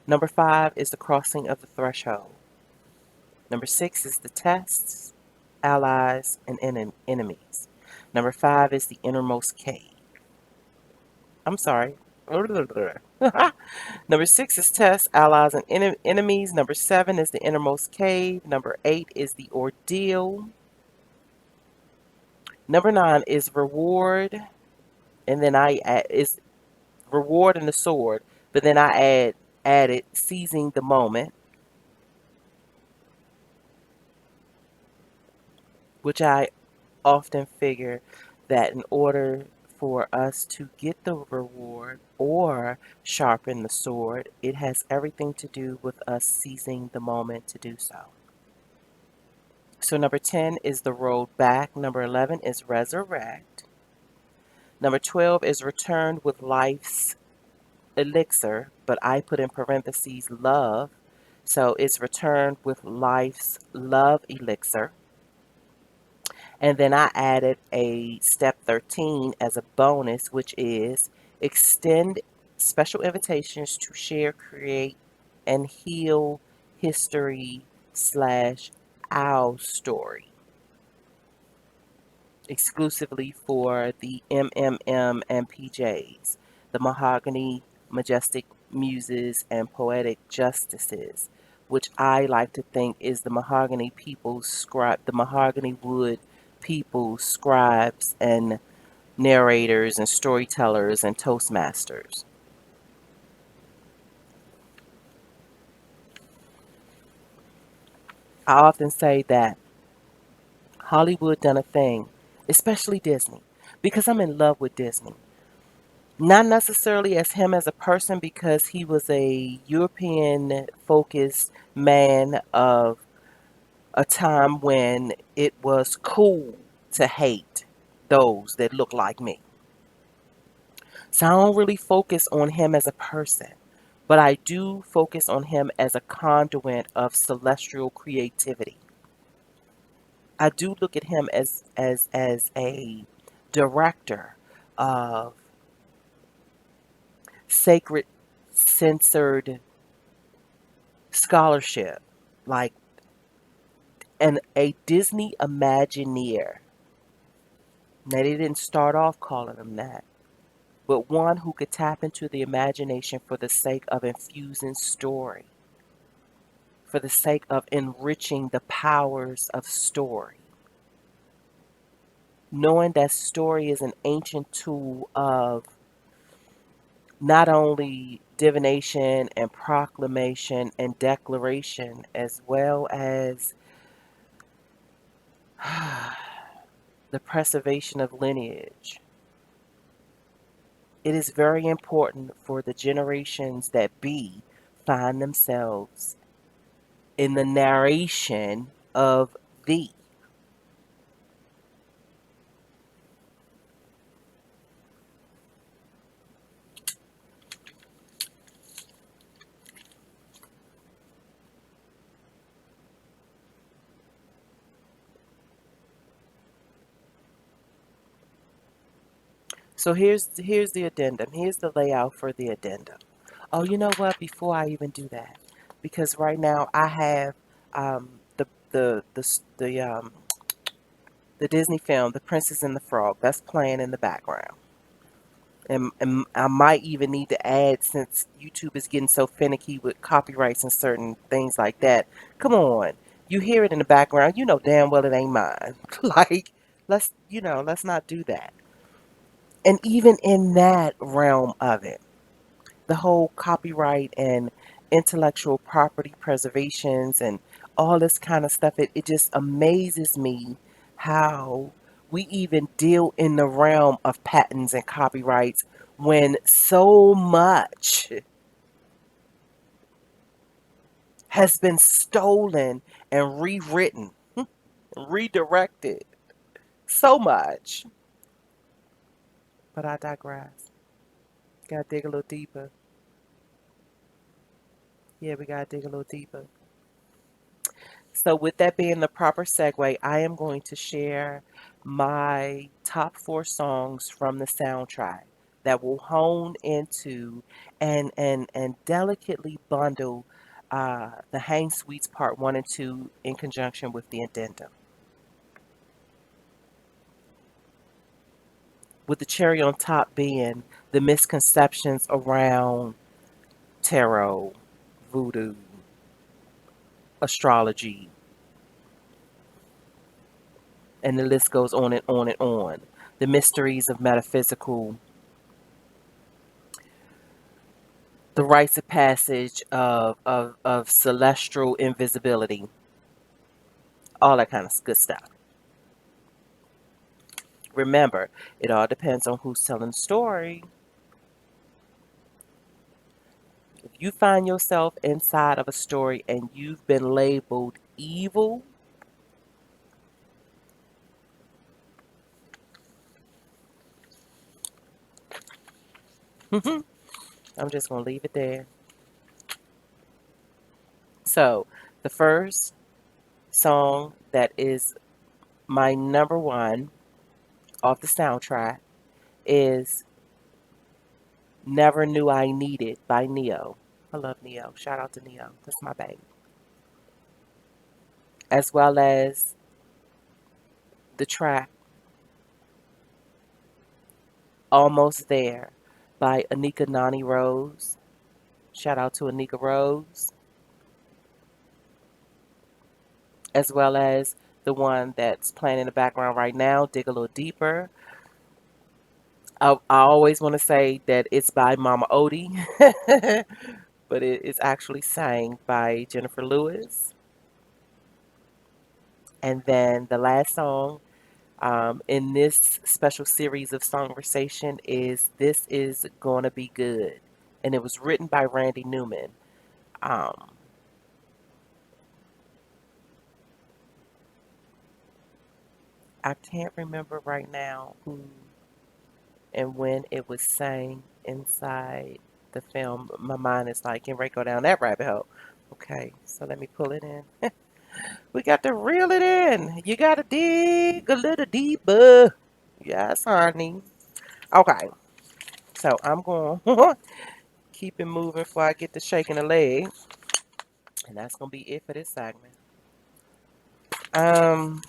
Number five is the crossing of the threshold. Number six is the tests, allies, and enemies. Number five is the innermost cave. I'm sorry. Number six is tests, allies, and enemies. Number seven is the innermost cave. Number eight is the ordeal. Number nine is reward. And then I add is reward and the sword. But then I added seizing the moment, which I often figure that in order for us to get the reward or sharpen the sword, it has everything to do with us seizing the moment to do so. So number 10 is the road back. Number 11 is resurrect. Number 12 is returned with life's elixir, but I put in parentheses love. So it's returned with life's love elixir. And then I added a step 13 as a bonus, which is extend special invitations to share, create, and heal history slash our story, exclusively for the MMM and PJs, the Mahogany Majestic Muses and Poetic Justices, which I like to think is the mahogany people's the mahogany wood people's scribes and narrators and storytellers and toastmasters. I often say that Hollywood done a thing, especially Disney, because I'm in love with Disney. Not necessarily as him as a person, because he was a European focused man of a time when it was cool to hate those that look like me. So I don't really focus on him as a person, but I do focus on him as a conduit of celestial creativity. I do look at him as a director of sacred censored scholarship, like a Disney Imagineer. Now they didn't start off calling him that, but one who could tap into the imagination for the sake of infusing story, for the sake of enriching the powers of story. Knowing that story is an ancient tool of not only divination and proclamation and declaration, as well as the preservation of lineage. It is very important for the generations that be find themselves in the narration of thee. So here's the addendum. Here's the layout for the addendum. Oh, you know what? Before I even do that, because right now I have the Disney film, The Princess and the Frog, that's playing in the background. And I might even need to add, since YouTube is getting so finicky with copyrights and certain things like that. Come on, you hear it in the background, you know damn well it ain't mine. Like, let's not do that. And even in that realm of it, the whole copyright and intellectual property preservations and all this kind of stuff, it just amazes me how we even deal in the realm of patents and copyrights when so much has been stolen and rewritten, redirected. So much. But I digress. Gotta dig a little deeper. Yeah, we gotta dig a little deeper. So, with that being the proper segue, I am going to share my top four songs from the soundtrack that will hone into and delicately bundle the Hang Suites Part 1 and 2 in conjunction with the addendum. With the cherry on top being the misconceptions around tarot, voodoo, astrology, and the list goes on and on and on. The mysteries of metaphysical, the rites of passage of celestial invisibility, all that kind of good stuff. Remember, it all depends on who's telling the story. If you find yourself inside of a story and you've been labeled evil, I'm just going to leave it there. So, the first song that is my number one off the soundtrack is Never Knew I Needed by Neo. I love Neo. Shout out to Neo. That's my baby. As well as the track Almost There by Anika Nani Rose. Shout out to Anika Rose. As well as the one that's playing in the background right now, Dig a Little Deeper. I always want to say that it's by Mama Odie, but it is actually sang by Jennifer Lewis. And then the last song in this special series of Songversation is This Is Gonna Be Good. And it was written by Randy Newman. Um, I can't remember right now who and when it was sang inside the film, my mind is like, getting ready to go down that rabbit hole. Okay, so let me pull it in. We got to reel it in. You got to dig a little deeper. Yes, honey. Okay, so I'm going to keep it moving before I get to shaking a leg. And that's going to be it for this segment. Um,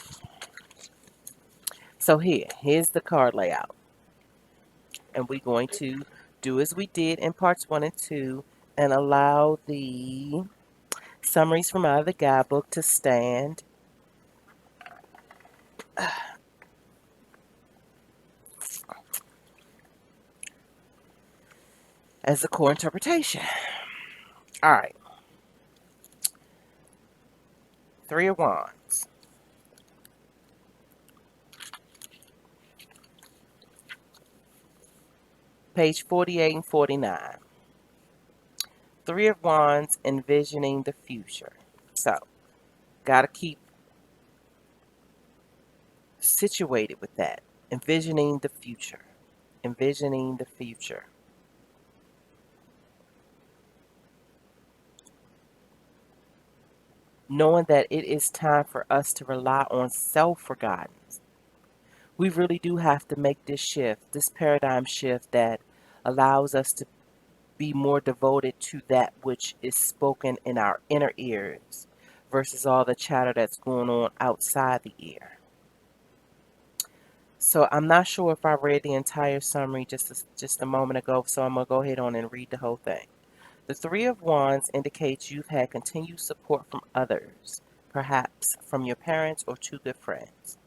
so here's the card layout. And we're going to do as we did in parts 1 and 2 and allow the summaries from out of the guidebook to stand as a core interpretation. All right. 3 of Wands. Page 48 and 49. 3 of Wands, envisioning the future. So, got to keep situated with that. Envisioning the future. Envisioning the future. Knowing that it is time for us to rely on self-guidance. We really do have to make this shift, this paradigm shift that allows us to be more devoted to that which is spoken in our inner ears versus all the chatter that's going on outside the ear. So I'm not sure if I read the entire summary just a moment ago, so I'm going to go ahead on and read the whole thing. The 3 of Wands indicates you've had continued support from others, perhaps from your parents or 2 good friends.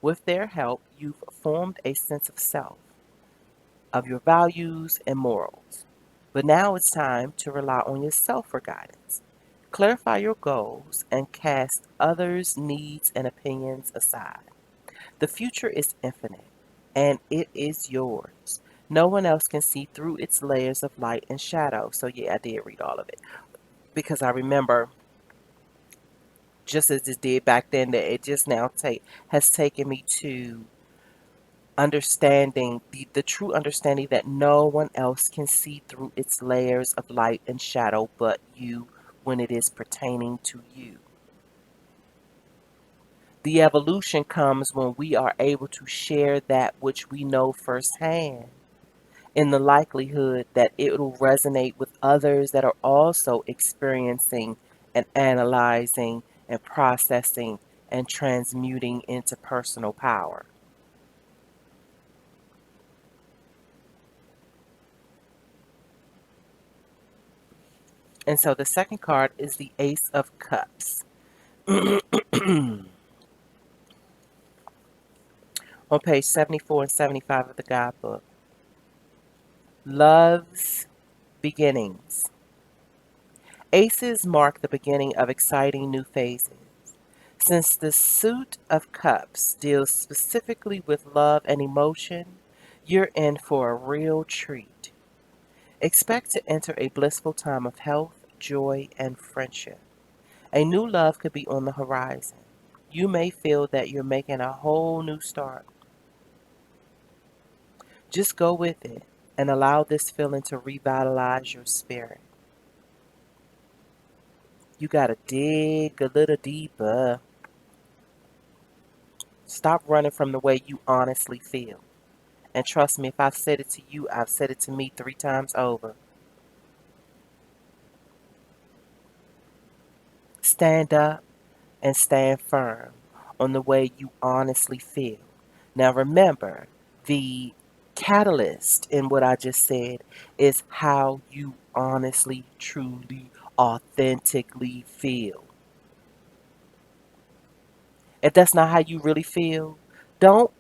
With their help, you've formed a sense of self, of your values and morals. But now it's time to rely on yourself for guidance. Clarify your goals and cast others' needs and opinions aside. The future is infinite, and it is yours. No one else can see through its layers of light and shadow. So yeah, I did read all of it because I remember, just as it did back then, that it just now has taken me to understanding the true understanding that no one else can see through its layers of light and shadow but you when it is pertaining to you. The evolution comes when we are able to share that which we know firsthand, in the likelihood that it will resonate with others that are also experiencing and analyzing and processing and transmuting into personal power. And so the second card is the Ace of Cups. On page 74 and 75 of the guidebook. Love's beginnings. Aces mark the beginning of exciting new phases. Since the Suit of Cups deals specifically with love and emotion, you're in for a real treat. Expect to enter a blissful time of health, joy, and friendship. A new love could be on the horizon. You may feel that you're making a whole new start. Just go with it and allow this feeling to revitalize your spirit. You got to dig a little deeper. Stop running from the way you honestly feel. And trust me, if I've said it to you, I've said it to me 3 times over. Stand up and stand firm on the way you honestly feel. Now remember, the catalyst in what I just said is how you honestly, truly, authentically feel. If that's not how you really feel, don't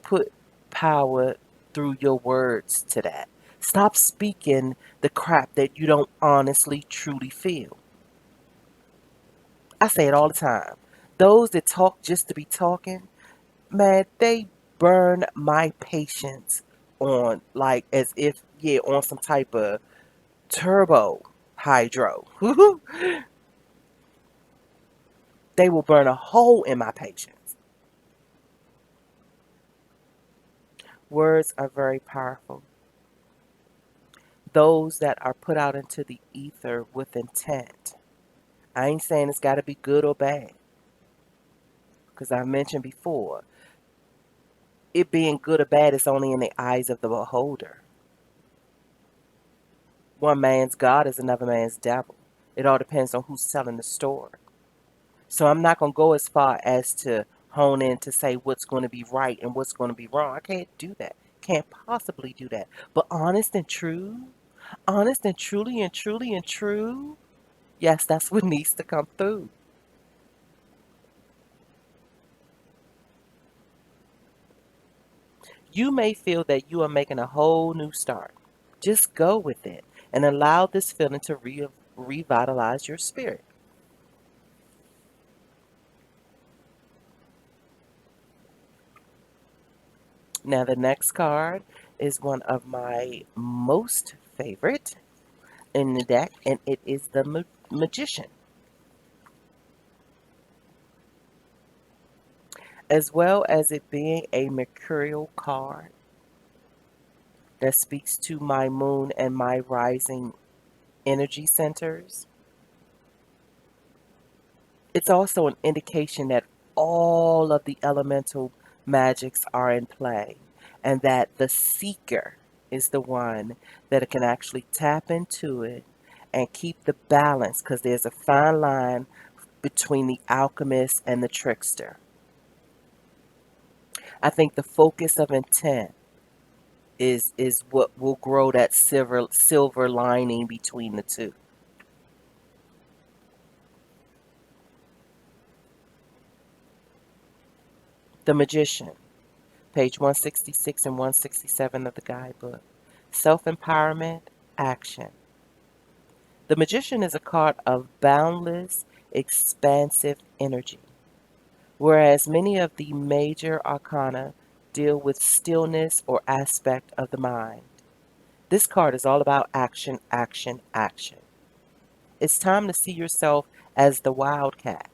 put power through your words to that. Stop speaking the crap that you don't honestly, truly feel. I say it all the time. Those that talk just to be talking, man, they burn my patience on like as if, yeah, on some type of turbo hydro. They will burn a hole in my patience. Words are very powerful. those that are put out into the ether with intent. I ain't saying it's got to be good or bad, because I mentioned before, it being good or bad is only in the eyes of the beholder. One man's God is another man's devil. It all depends on who's telling the story. So I'm not going to go as far as to hone in to say what's going to be right and what's going to be wrong. I can't do that. Can't possibly do that. But honest and truly and truly and true, yes, that's what needs to come through. You may feel that you are making a whole new start. Just go with it and allow this feeling to revitalize your spirit. Now, the next card is one of my most favorite in the deck, and it is the Magician. As well as it being a mercurial card that speaks to my moon and my rising energy centers, it's also an indication that all of the elemental magics are in play and that the seeker is the one that can actually tap into it and keep the balance, because there's a fine line between the alchemist and the trickster. I think the focus of intent is what will grow that silver lining between the two. The Magician, page 166 and 167 of the guidebook. Self-empowerment, action. The Magician is a card of boundless, expansive energy, whereas many of the major arcana deal with stillness or aspect of the mind. This card is all about action, action, action. It's time to see yourself as the wildcat.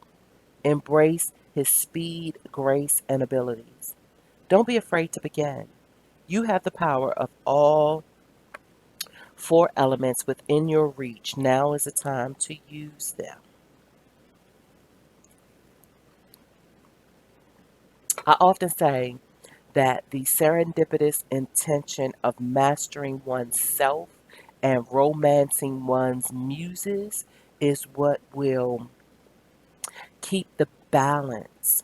Embrace his speed, grace, and abilities. Don't be afraid to begin. You have the power of all four elements within your reach. Now is the time to use them. I often say that the serendipitous intention of mastering oneself and romancing one's muses is what will keep the balance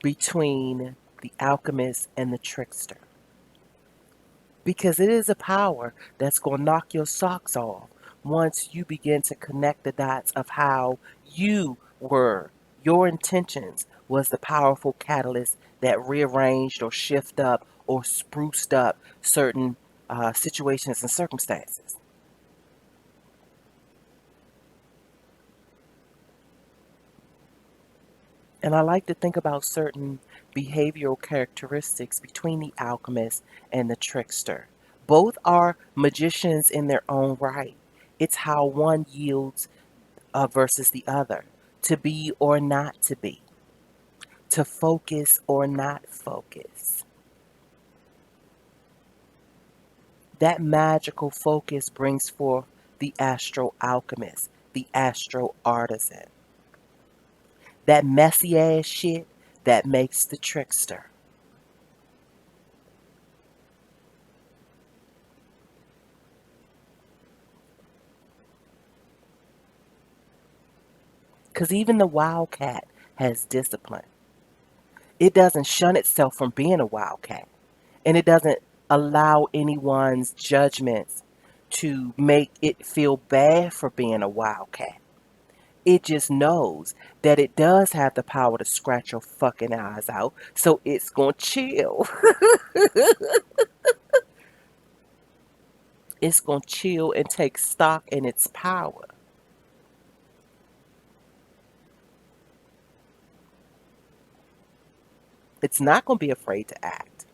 between the alchemist and the trickster. Because it is a power that's going to knock your socks off once you begin to connect the dots of how you were. Your intentions was the powerful catalyst that rearranged or shift up or spruced up certain situations and circumstances. And I like to think about certain behavioral characteristics between the alchemist and the trickster. Both are magicians in their own right. It's how one yields versus the other, to be or not to be, to focus or not focus. That magical focus brings forth the astro alchemist, the astro artisan. That messy ass shit that makes the trickster. Because even the wildcat has discipline. It doesn't shun itself from being a wildcat. And it doesn't allow anyone's judgments to make it feel bad for being a wildcat. It just knows that it does have the power to scratch your fucking eyes out. So it's going to chill. It's going to chill and take stock in its power. It's not going to be afraid to act.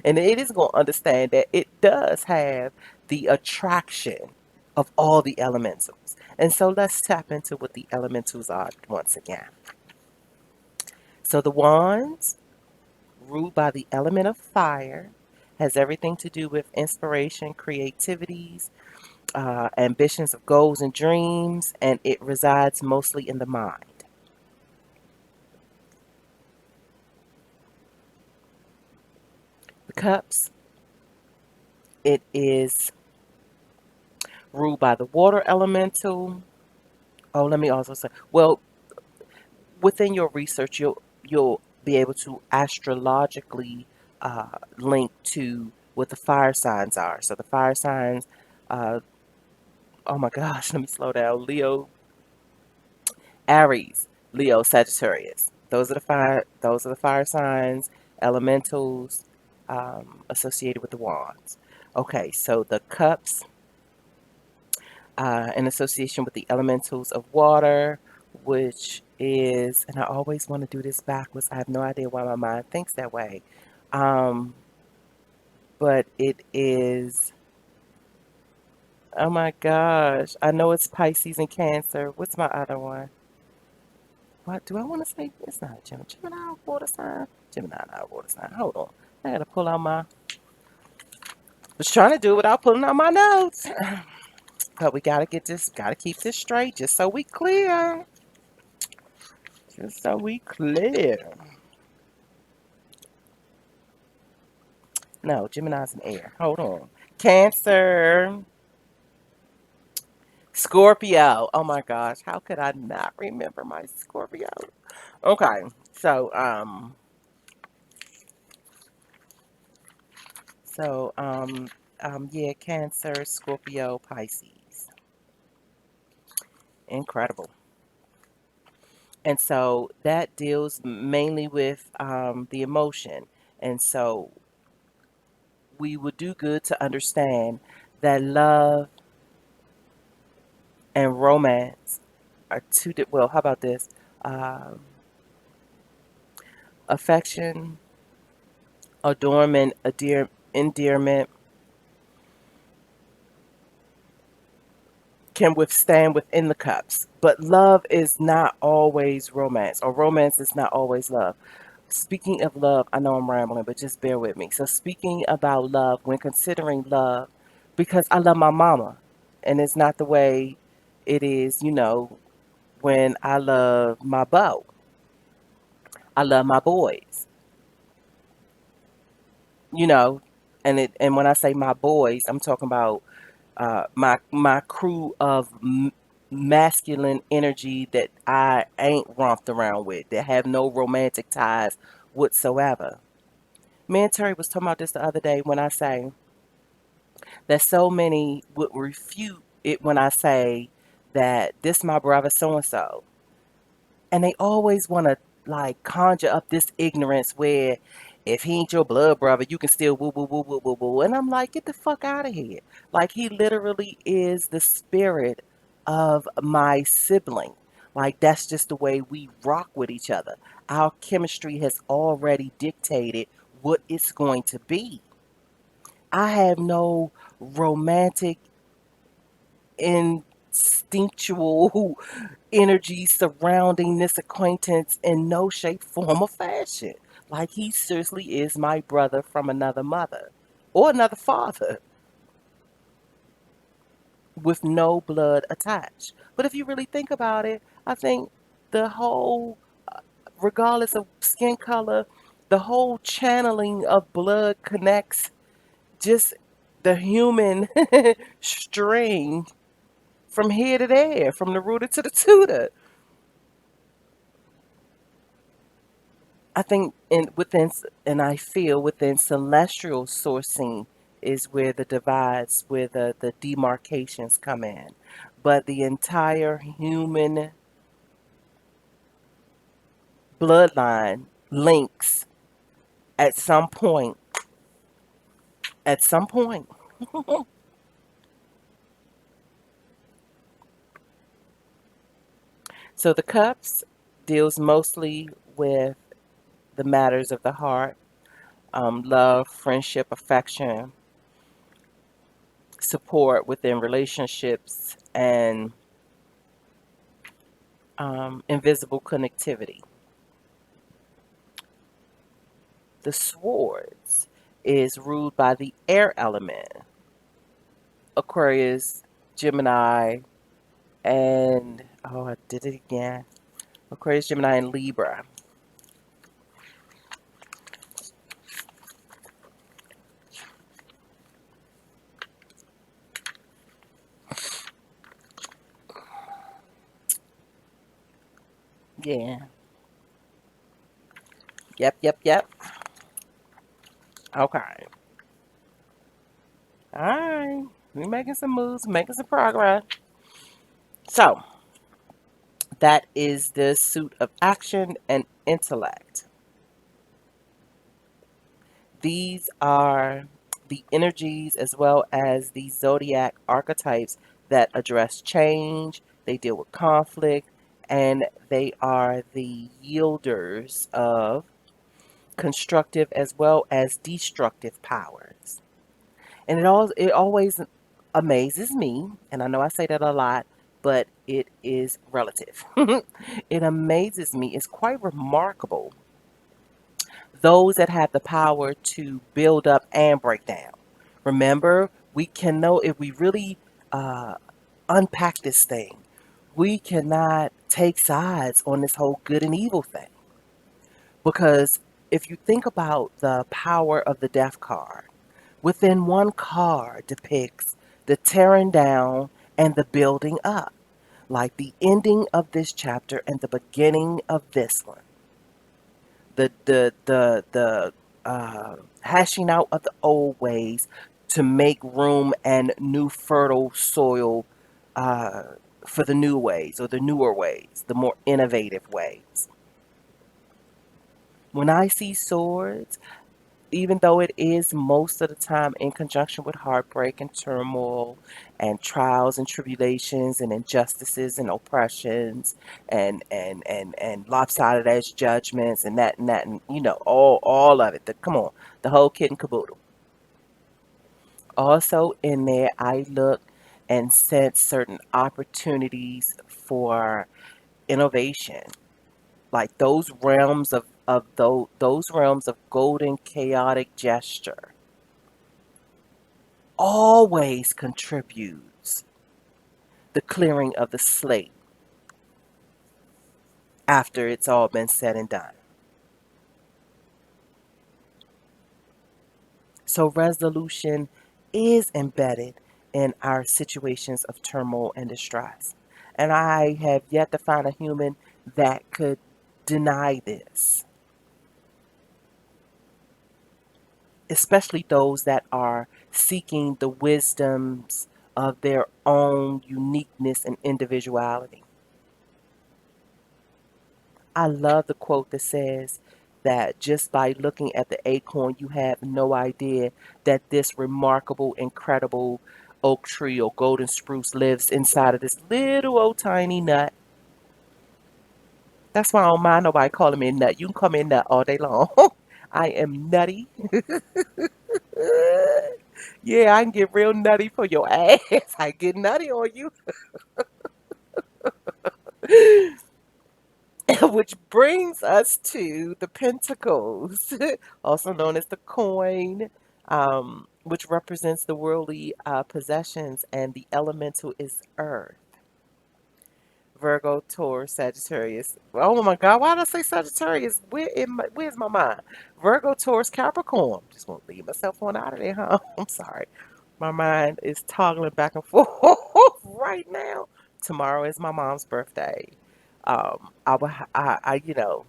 And it is going to understand that it does have the attraction of all the elementals. And so let's tap into what the elementals are once again. So the wands, ruled by the element of fire, has everything to do with inspiration, creativities, ambitions of goals and dreams, and it resides mostly in the mind. The cups, it is ruled by the water elemental. Oh, let me also say, well, within your research, you'll be able to astrologically uh, link to what the fire signs are. So the fire signs, uh, oh my gosh, let me slow down. Leo, Aries, Leo, Sagittarius. Those are the fire. Those are the fire signs, elementals associated with the wands. Okay, so the cups in association with the elementals of water, which is, and I always want to do this backwards. I have no idea why my mind thinks that way. Um, but it is, oh my gosh, I know it's Pisces and Cancer. What's my other one? What do I want to say? It's not a Gemini. Gemini water sign. Gemini not water sign. Hold on. I gotta pull out my. Was trying to do it without pulling out my notes. But we gotta get this. Gotta keep this straight, just so we clear. Just so we clear. No, Gemini's an air. Hold on. Cancer. Scorpio. Oh my gosh. How could I not remember my Scorpio? Okay. So, so, um, yeah, Cancer, Scorpio, Pisces. Incredible. And so that deals mainly with the emotion. And so we would do good to understand that love and romance are well, how about this? Um, Affection, adornment, endearment can withstand within the cups. But love is not always romance, or romance is not always love. Speaking of love, I know I'm rambling, but just bear with me. So, speaking about love, when considering love, because I love my mama, and it's not the way it is, when I love my beau. I love my boys, you know, and when I say my boys, I'm talking about my crew of masculine energy that I ain't romped around with, that have no romantic ties whatsoever. Me and Terry was talking about this the other day when I say that so many would refute it when I say that this my brother so and so, and they always want to like conjure up this ignorance where if he ain't your blood brother, you can still woo woo woo woo woo woo. And I'm like, get the fuck out of here. Like he literally is the spirit of my sibling. Like that's just the way we rock with each other. Our chemistry has already dictated what it's going to be. I have no romantic instinctual energy surrounding this acquaintance in no shape, form, or fashion. Like he seriously is my brother from another mother or another father with no blood attached. But if you really think about it, I think the whole, regardless of skin color, the whole channeling of blood connects just the human string from here to there, from the rooter to the tutor. I think and I feel within celestial sourcing is where the divides, where the demarcations come in. But the entire human bloodline links at some point. At some point. So the cups deals mostly with the matters of the heart, love, friendship, affection, support within relationships, and invisible connectivity. The swords is ruled by the air element. Aquarius, Gemini, and oh, I did it again. Aquarius, Gemini, and Libra. Yeah. Yep, yep, yep. Okay. All right. We're making some moves, making some progress. So, that is the suit of action and intellect. These are the energies as well as the zodiac archetypes that address change, they deal with conflict, and they are the yielders of constructive as well as destructive powers. And it always amazes me, and I know I say that a lot, but it is relative. It amazes me. It's quite remarkable. Those that have the power to build up and break down. Remember, we can know if we really uh, unpack this thing, we cannot take sides on this whole good and evil thing. Because if you think about the power of the death card, within one card depicts the tearing down and the building up, like the ending of this chapter and the beginning of this one. The hashing out of the old ways to make room and new fertile soil uh, for the new ways or the newer ways, the more innovative ways. When I see swords, even though it is most of the time in conjunction with heartbreak and turmoil and trials and tribulations and injustices and oppressions and lopsided as judgments and you know all of it. Come on, the whole kit and caboodle. Also in there, I look and sense certain opportunities for innovation, like those realms of those realms of golden chaotic gesture always contributes the clearing of the slate after it's all been said and done. So resolution is embedded in our situations of turmoil and distress. And I have yet to find a human that could deny this, especially those that are seeking the wisdoms of their own uniqueness and individuality. I love the quote that says that just by looking at the acorn, you have no idea that this remarkable, incredible oak tree or golden spruce lives inside of this little old tiny nut. That's why I don't mind nobody calling me a nut. You can call me a nut all day long. I am nutty. Yeah, I can get real nutty for your ass. I get nutty on you. Which brings us to the pentacles, also known as the coin, which represents the worldly possessions, and the elemental is earth. Virgo, Taurus, Sagittarius. Oh my God, why did I say Sagittarius? Where's my mind? Virgo, Taurus, Capricorn. Just won't leave myself on out of there, huh? I'm sorry. My mind is toggling back and forth right now. Tomorrow is my mom's birthday. I will, you know,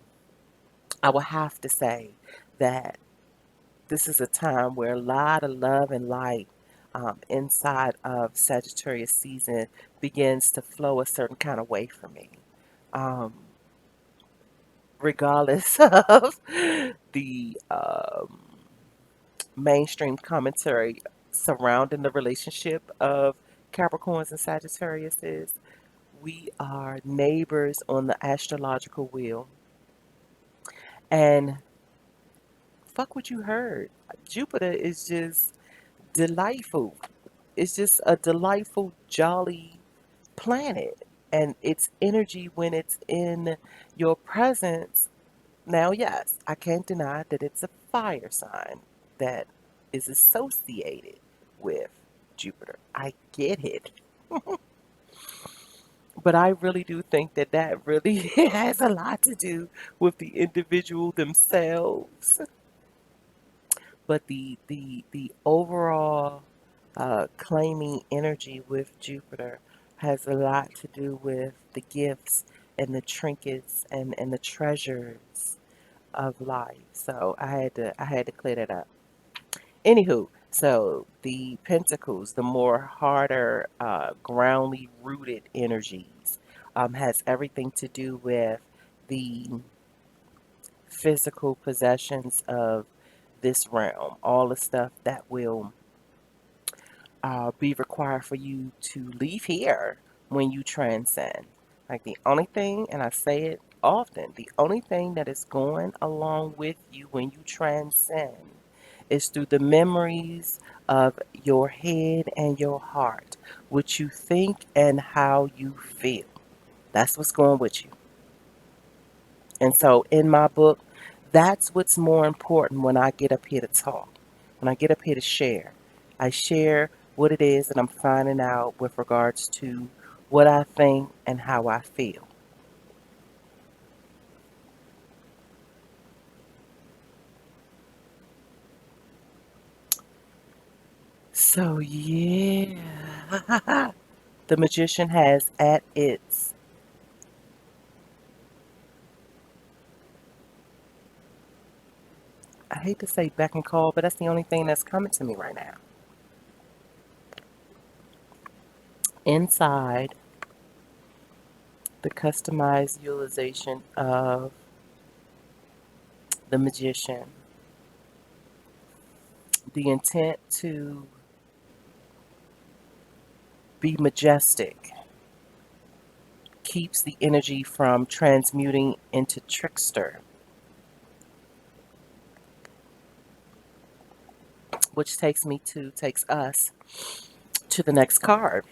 I will have to say that this is a time where a lot of love and light inside of Sagittarius season begins to flow a certain kind of way for me. Um, Regardless of the mainstream commentary surrounding the relationship of Capricorns and Sagittariuses, we are neighbors on the astrological wheel. And fuck what you heard. Jupiter is just delightful. It's just a delightful, jolly planet. And its energy, when it's in your presence, now, yes, I can't deny that it's a fire sign that is associated with Jupiter. I get it. But I really do think that that really has a lot to do with the individual themselves. But the overall claiming energy with Jupiter has a lot to do with the gifts and the trinkets and the treasures of life. So I had to clear that up. Anywho, so the Pentacles, the more harder, groundly rooted energies, has everything to do with the physical possessions of this realm, all the stuff that will be required for you to leave here when you transcend. Like the only thing, and I say it often, the only thing that is going along with you when you transcend is through the memories of your head and your heart, what you think and how you feel. That's what's going with you. And so in my book, that's what's more important when I get up here to talk, when I get up here to share. I share what it is that I'm finding out with regards to what I think and how I feel. So, yeah, the magician has at its, I hate to say beck and call, but that's the only thing that's coming to me right now. Inside the customized utilization of the magician, the intent to be majestic keeps the energy from transmuting into trickster, which takes us to the next card,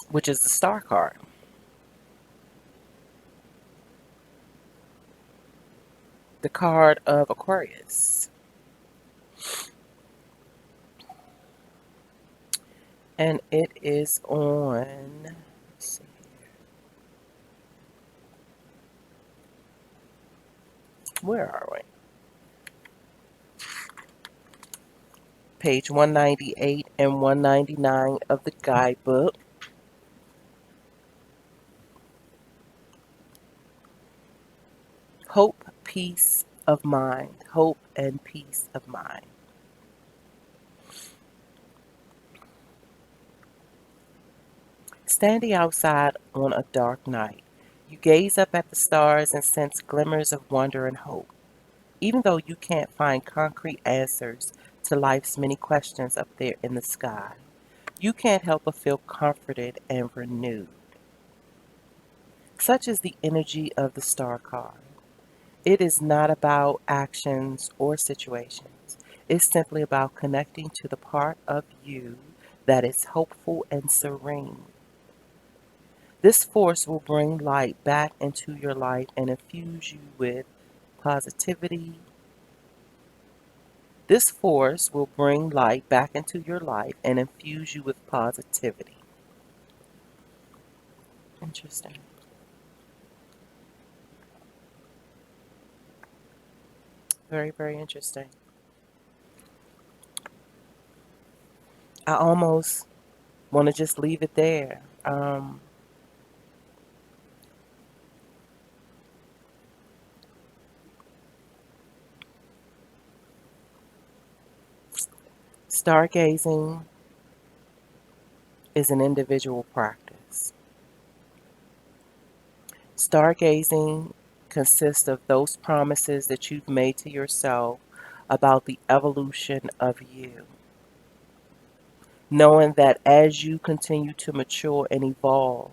which is the star card. The card of Aquarius. And it is on, let's see, where are we? Page 198 and 199 of the guidebook. Hope, peace of mind. Hope and peace of mind. Standing outside on a dark night, you gaze up at the stars and sense glimmers of wonder and hope. Even though you can't find concrete answers to life's many questions up there in the sky, you can't help but feel comforted and renewed. Such is the energy of the star card. It is not about actions or situations. It's simply about connecting to the part of you that is hopeful and serene. This force will bring light back into your life and infuse you with positivity. This force will bring light back into your life and infuse you with positivity. Interesting. Very, very interesting. I almost want to just leave it there. Stargazing is an individual practice. Stargazing consists of those promises that you've made to yourself about the evolution of you. Knowing that as you continue to mature and evolve,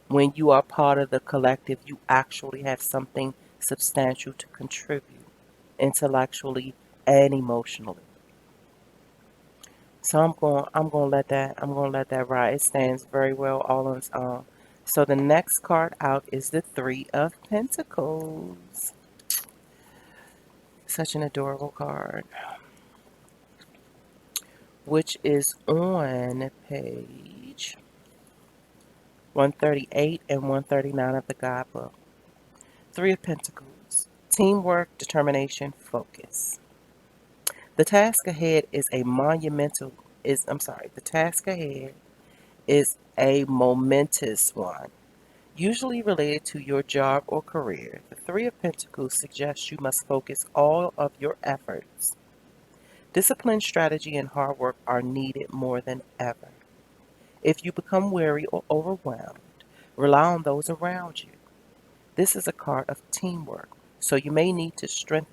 when you are part of the collective, you actually have something substantial to contribute intellectually and emotionally. So I'm gonna let that ride. It stands very well all on its own. So the next card out is the Three of Pentacles. Such an adorable card. which is on page 138 and 139 of the guidebook. Three of Pentacles. Teamwork, determination, focus. The task ahead is a monumental the task ahead is a momentous one, usually related to your job or career. The Three of Pentacles suggests you must focus all of your efforts. Discipline, strategy, and hard work are needed more than ever. If you become weary or overwhelmed, rely on those around you. This is a card of teamwork, so you may need the strength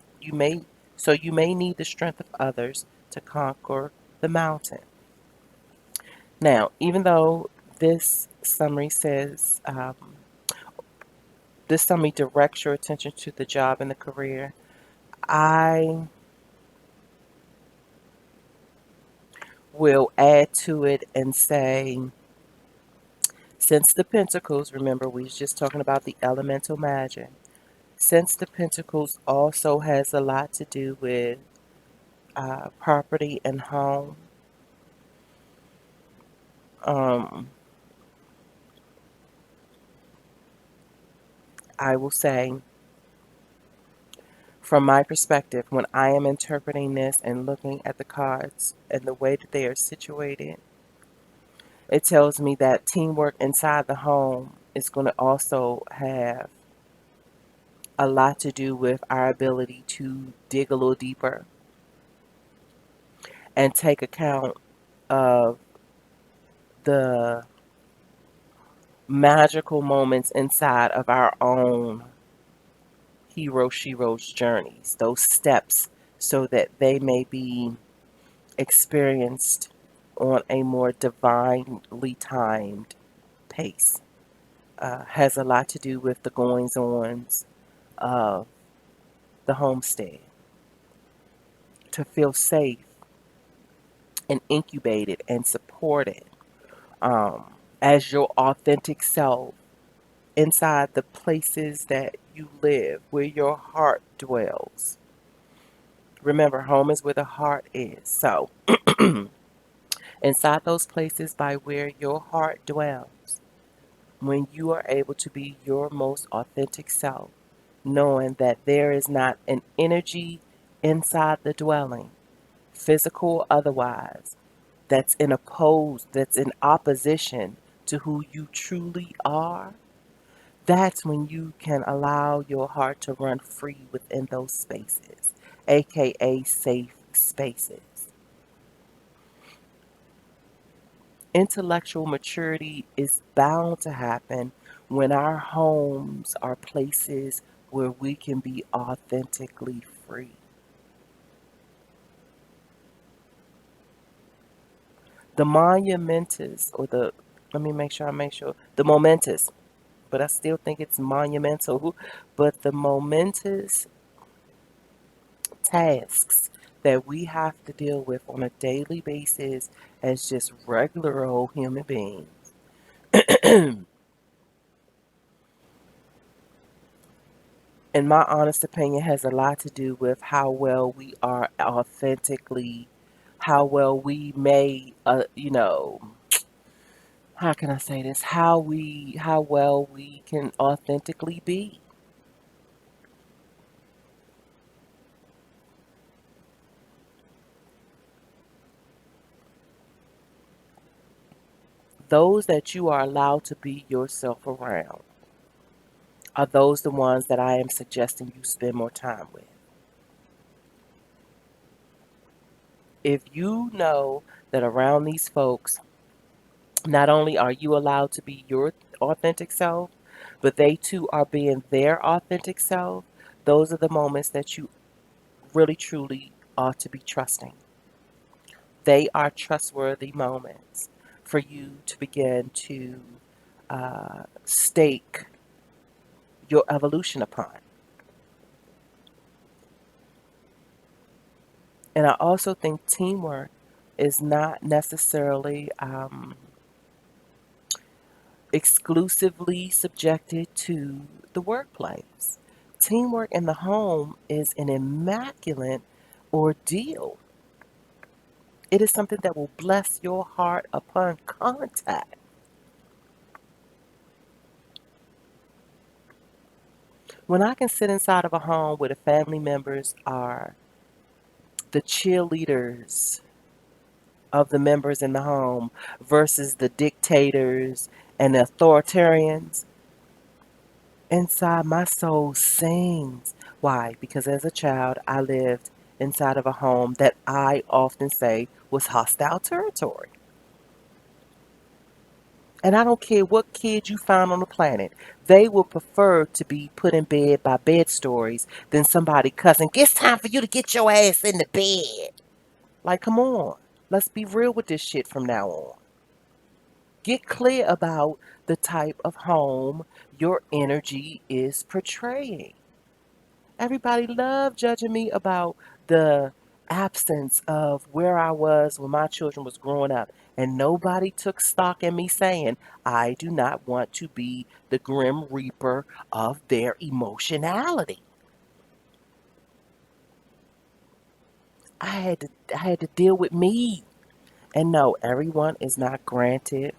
of others to conquer the mountain. Now, even though this summary says this summary directs your attention to the job and the career, I will add to it and say, since the Pentacles, remember we was just talking about the elemental magic, since the Pentacles also has a lot to do with property and home, I will say, from my perspective, when I am interpreting this and looking at the cards and the way that they are situated, it tells me that teamwork inside the home is going to also have a lot to do with our ability to dig a little deeper and take account of the magical moments inside of our own hero sheroes journeys, those steps, so that they may be experienced on a more divinely timed pace. Has a lot to do with the goings ons of the homestead. To feel safe and incubated and supported as your authentic self inside the places that you live, where your heart dwells. Remember, home is where the heart is. So, inside those places by where your heart dwells, when you are able to be your most authentic self, knowing that there is not an energy inside the dwelling, physical or otherwise, that's in opposition to who you truly are, that's when you can allow your heart to run free within those spaces, aka safe spaces. Intellectual maturity is bound to happen when our homes are places where we can be authentically free. The monumentous, the momentous, but I still think it's monumental, but the momentous tasks that we have to deal with on a daily basis as just regular old human beings. In my honest opinion, has a lot to do with how well we are authentically, how well we may, how can I say this? How well we can authentically be. Those that you are allowed to be yourself around are those the ones that I am suggesting you spend more time with. If you know that around these folks, not only are you allowed to be your authentic self, but they too are being their authentic self, those are the moments that you really truly ought to be trusting. They are trustworthy moments for you to begin to stake your evolution upon. And I also think teamwork is not necessarily exclusively subjected to the workplace. Teamwork in the home is an immaculate ordeal. It is something that will bless your heart upon contact. When I can sit inside of a home where the family members are the cheerleaders of the members in the home versus the dictators and the authoritarians, inside my soul sings. Why? Because as a child, I lived inside of a home that I often say was hostile territory. And I don't care what kid you find on the planet, they will prefer to be put in bed by bed stories than somebody cussing, it's time for you to get your ass in the bed. Like, come on. Let's be real with this shit from now on. Get clear about the type of home your energy is portraying. Everybody loved judging me about the absence of where I was when my children was growing up. And nobody took stock in me saying, I do not want to be the grim reaper of their emotionality. I had to deal with me. And no, everyone is not granted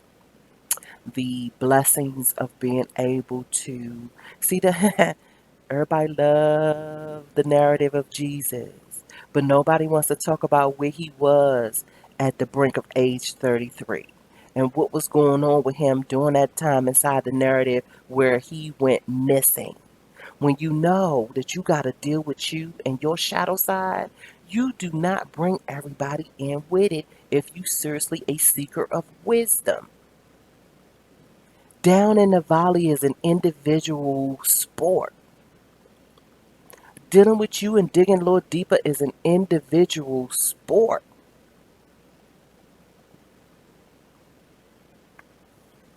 the blessings of being able to see the everybody love the narrative of Jesus, but nobody wants to talk about where he was at the brink of age 33 and what was going on with him during that time inside the narrative where he went missing. When you know that you got to deal with you and your shadow side, you do not bring everybody in with it if you seriously a seeker of wisdom. Down in the valley is an individual sport. Dealing with you and digging a little deeper is an individual sport.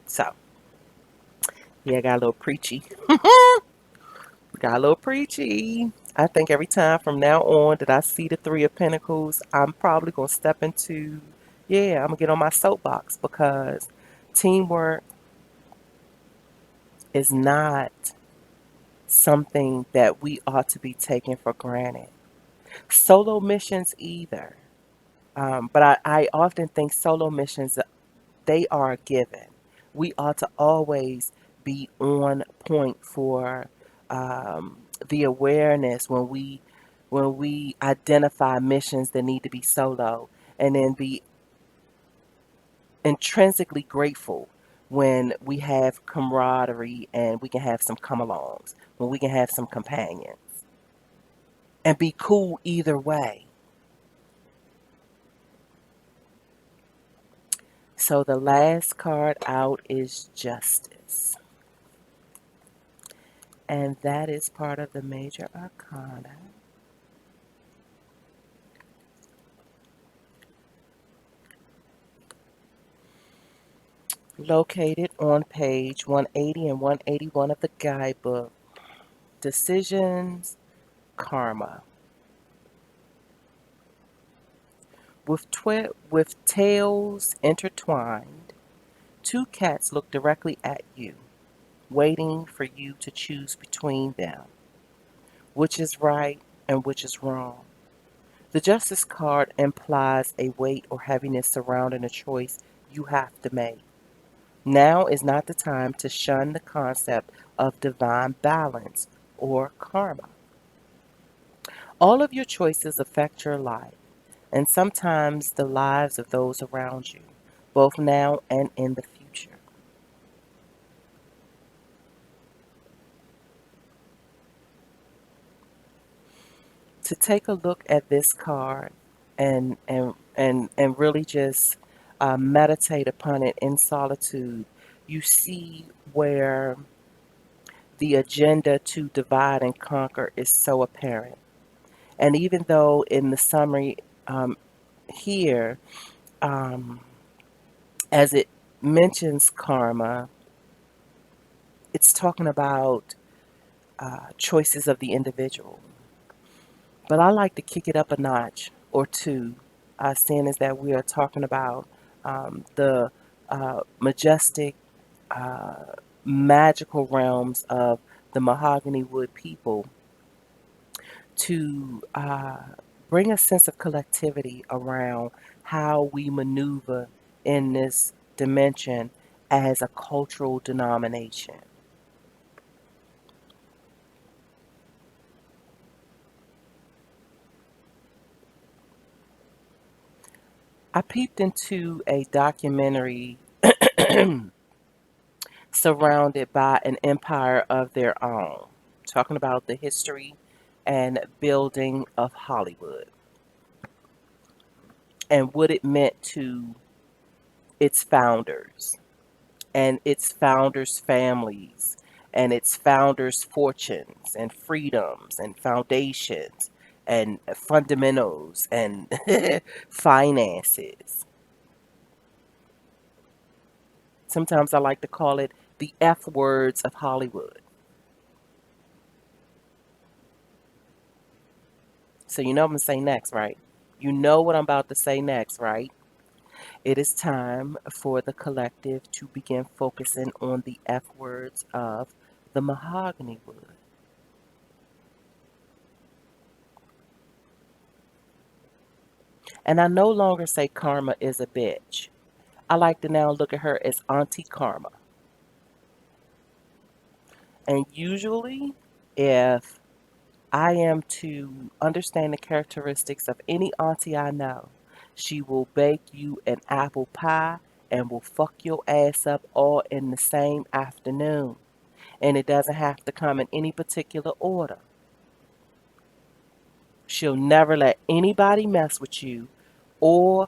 So, yeah, I got a little preachy. Got a little preachy. I think every time from now on that I see the Three of Pentacles, I'm probably going to step into, yeah, I'm going to get on my soapbox because teamwork is not something that we ought to be taking for granted. Solo missions either. But I often think solo missions, they are a given. We ought to always be on point for um, the awareness when we identify missions that need to be solo, and then be intrinsically grateful when we have camaraderie and we can have some come-alongs, when we can have some companions, and be cool either way. So the last card out is Justice. And that is part of the major arcana. Located on page 180 and 181 of the guidebook. Decisions, karma. With tails intertwined, two cats look directly at you, waiting for you to choose between them. Which is right and which is wrong? The Justice card implies a weight or heaviness surrounding a choice you have to make. Now is not the time to shun the concept of divine balance or karma. All of your choices affect your life, and sometimes the lives of those around you, both now and in the future. To take a look at this card and really just meditate upon it in solitude, you see where the agenda to divide and conquer is so apparent. And even though in the summary um, here, um, as it mentions karma, it's talking about choices of the individual. But I like to kick it up a notch or two, seeing as that we are talking about the majestic, uh, magical realms of the mahogany wood people, to bring a sense of collectivity around how we maneuver in this dimension as a cultural denomination. I peeped into a documentary surrounded by an empire of their own, talking about the history and building of Hollywood and what it meant to its founders and its founders' families and its founders' fortunes and freedoms and foundations and fundamentals and finances. Sometimes I like to call it the F words of Hollywood. So you know what I'm going to say next, right? You know what I'm about to say next, right? It is time for the collective to begin focusing on the F words of the mahogany wood. And I no longer say karma is a bitch. I like to now look at her as Auntie Karma. And usually, if I am to understand the characteristics of any auntie I know, she will bake you an apple pie and will fuck your ass up all in the same afternoon. And it doesn't have to come in any particular order. She'll never let anybody mess with you or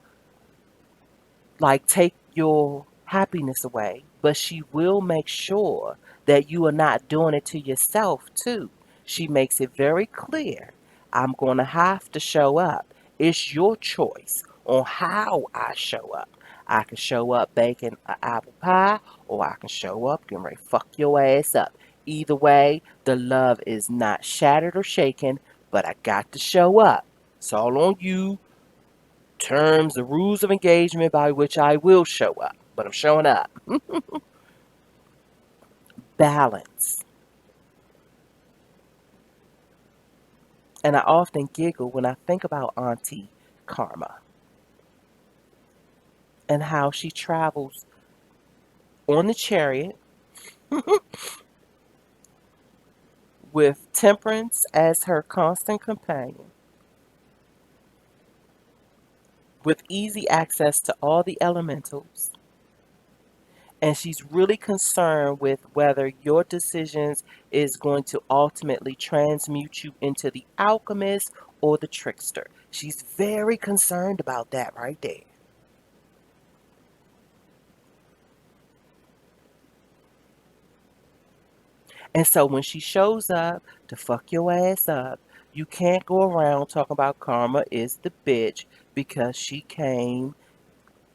like take your happiness away, but she will make sure that you are not doing it to yourself too. She makes it very clear, I'm going to have to show up. It's your choice on how I show up. I can show up baking an apple pie, or I can show up getting ready to fuck your ass up. Either way, the love is not shattered or shaken, but I got to show up. It's all on you, terms, the rules of engagement by which I will show up, but I'm showing up. Balance. And I often giggle when I think about Auntie Karma and how she travels on the chariot with Temperance as her constant companion, with easy access to all the elementals. And she's really concerned with whether your decisions is going to ultimately transmute you into the alchemist or the trickster. She's very concerned about that right there. And so when she shows up to fuck your ass up, you can't go around talking about karma is the bitch, because she came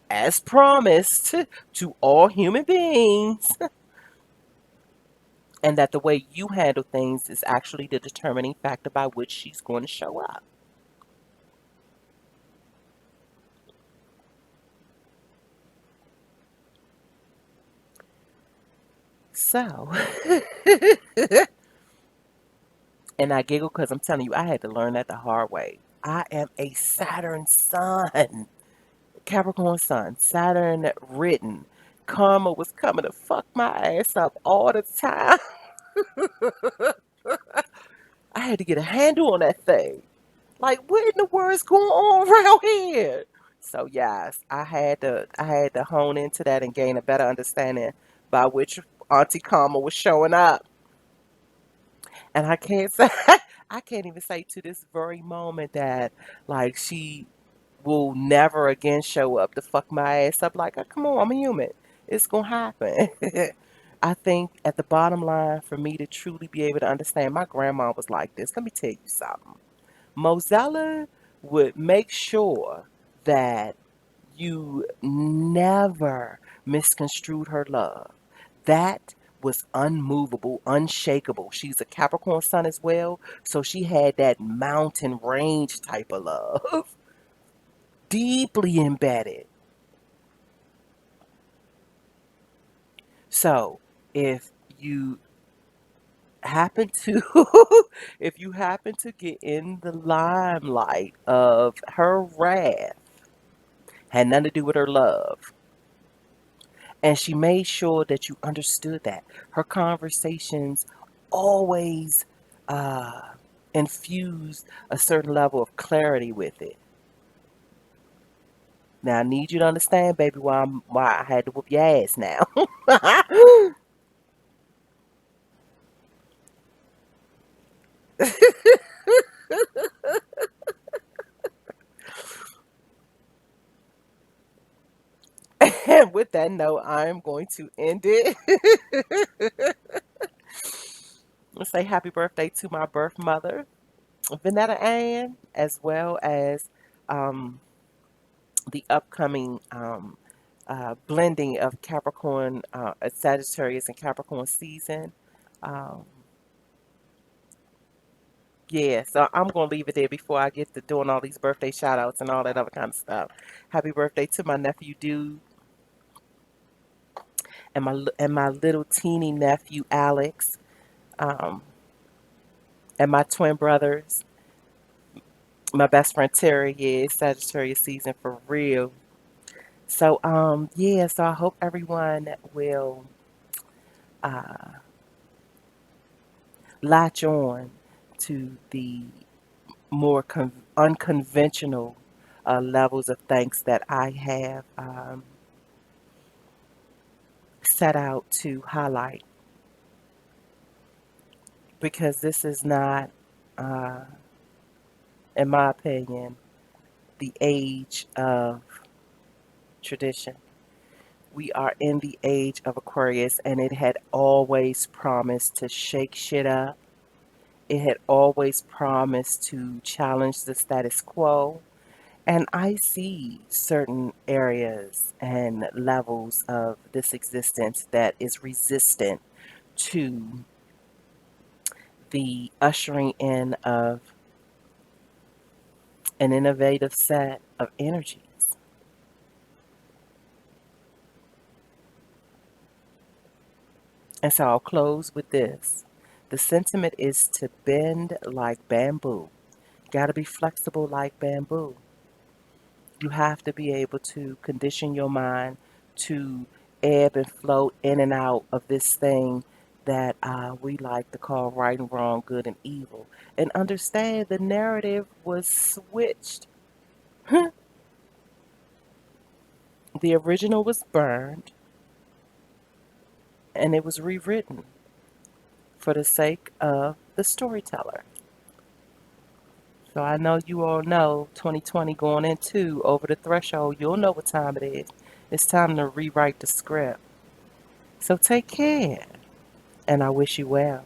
as promised to all human beings, and that the way you handle things is actually the determining factor by which she's going to show up. So, and I giggle because I'm telling you, I had to learn that the hard way. I am a Saturn sun, Capricorn sun, Saturn written. Karma was coming to fuck my ass up all the time. I had to get a handle on that thing. Like, what in the world is going on around here? So yes, I had to hone into that and gain a better understanding by which Auntie Karma was showing up. And I can't say I can't even say to this very moment that like she will never again show up to fuck my ass up. Like, come on, I'm a human. It's gonna happen. I think at the bottom line, for me to truly be able to understand, my grandma was like this. Let me tell you something. Mozella would make sure that you never misconstrued her love. That was unmovable, unshakable. She's a Capricorn sun as well, so she had that mountain range type of love, deeply embedded. So if you happen to if you happen to get in the limelight of her wrath, Had nothing to do with her love. And she made sure that you understood that. Her conversations always uh, infused a certain level of clarity with it. Now I need you to understand, baby, why I had to whoop your ass now. And with that note, I'm going to end it. Let's say happy birthday to my birth mother, Vanetta Ann, as well as um, the upcoming blending of Capricorn, Sagittarius, and Capricorn season. Um, yeah, so I'm going to leave it there before I get to doing all these birthday shout outs and all that other kind of stuff. Happy birthday to my nephew, Dude, and my little teeny nephew, Alex, um, and my twin brothers. My best friend Terry, yeah, it's Sagittarius season for real. So yeah, so I hope everyone will uh latch on to the more unconventional levels of thanks that I have set out to highlight, because this is not, uh, in my opinion, the age of tradition. We are in the age of Aquarius, and it had always promised to shake shit up. It had always promised to challenge the status quo. And I see certain areas and levels of this existence that is resistant to the ushering in of an innovative set of energies. And so I'll close with this. The sentiment is to bend like bamboo. Got to be flexible like bamboo. You have to be able to condition your mind to ebb and float in and out of this thing that we like to call right and wrong, good and evil. And understand the narrative was switched. The original was burned and it was rewritten for the sake of the storyteller. So I know you all know 2020 going into over the threshold, you'll know what time it is. It's time to rewrite the script. So take care, and I wish you well.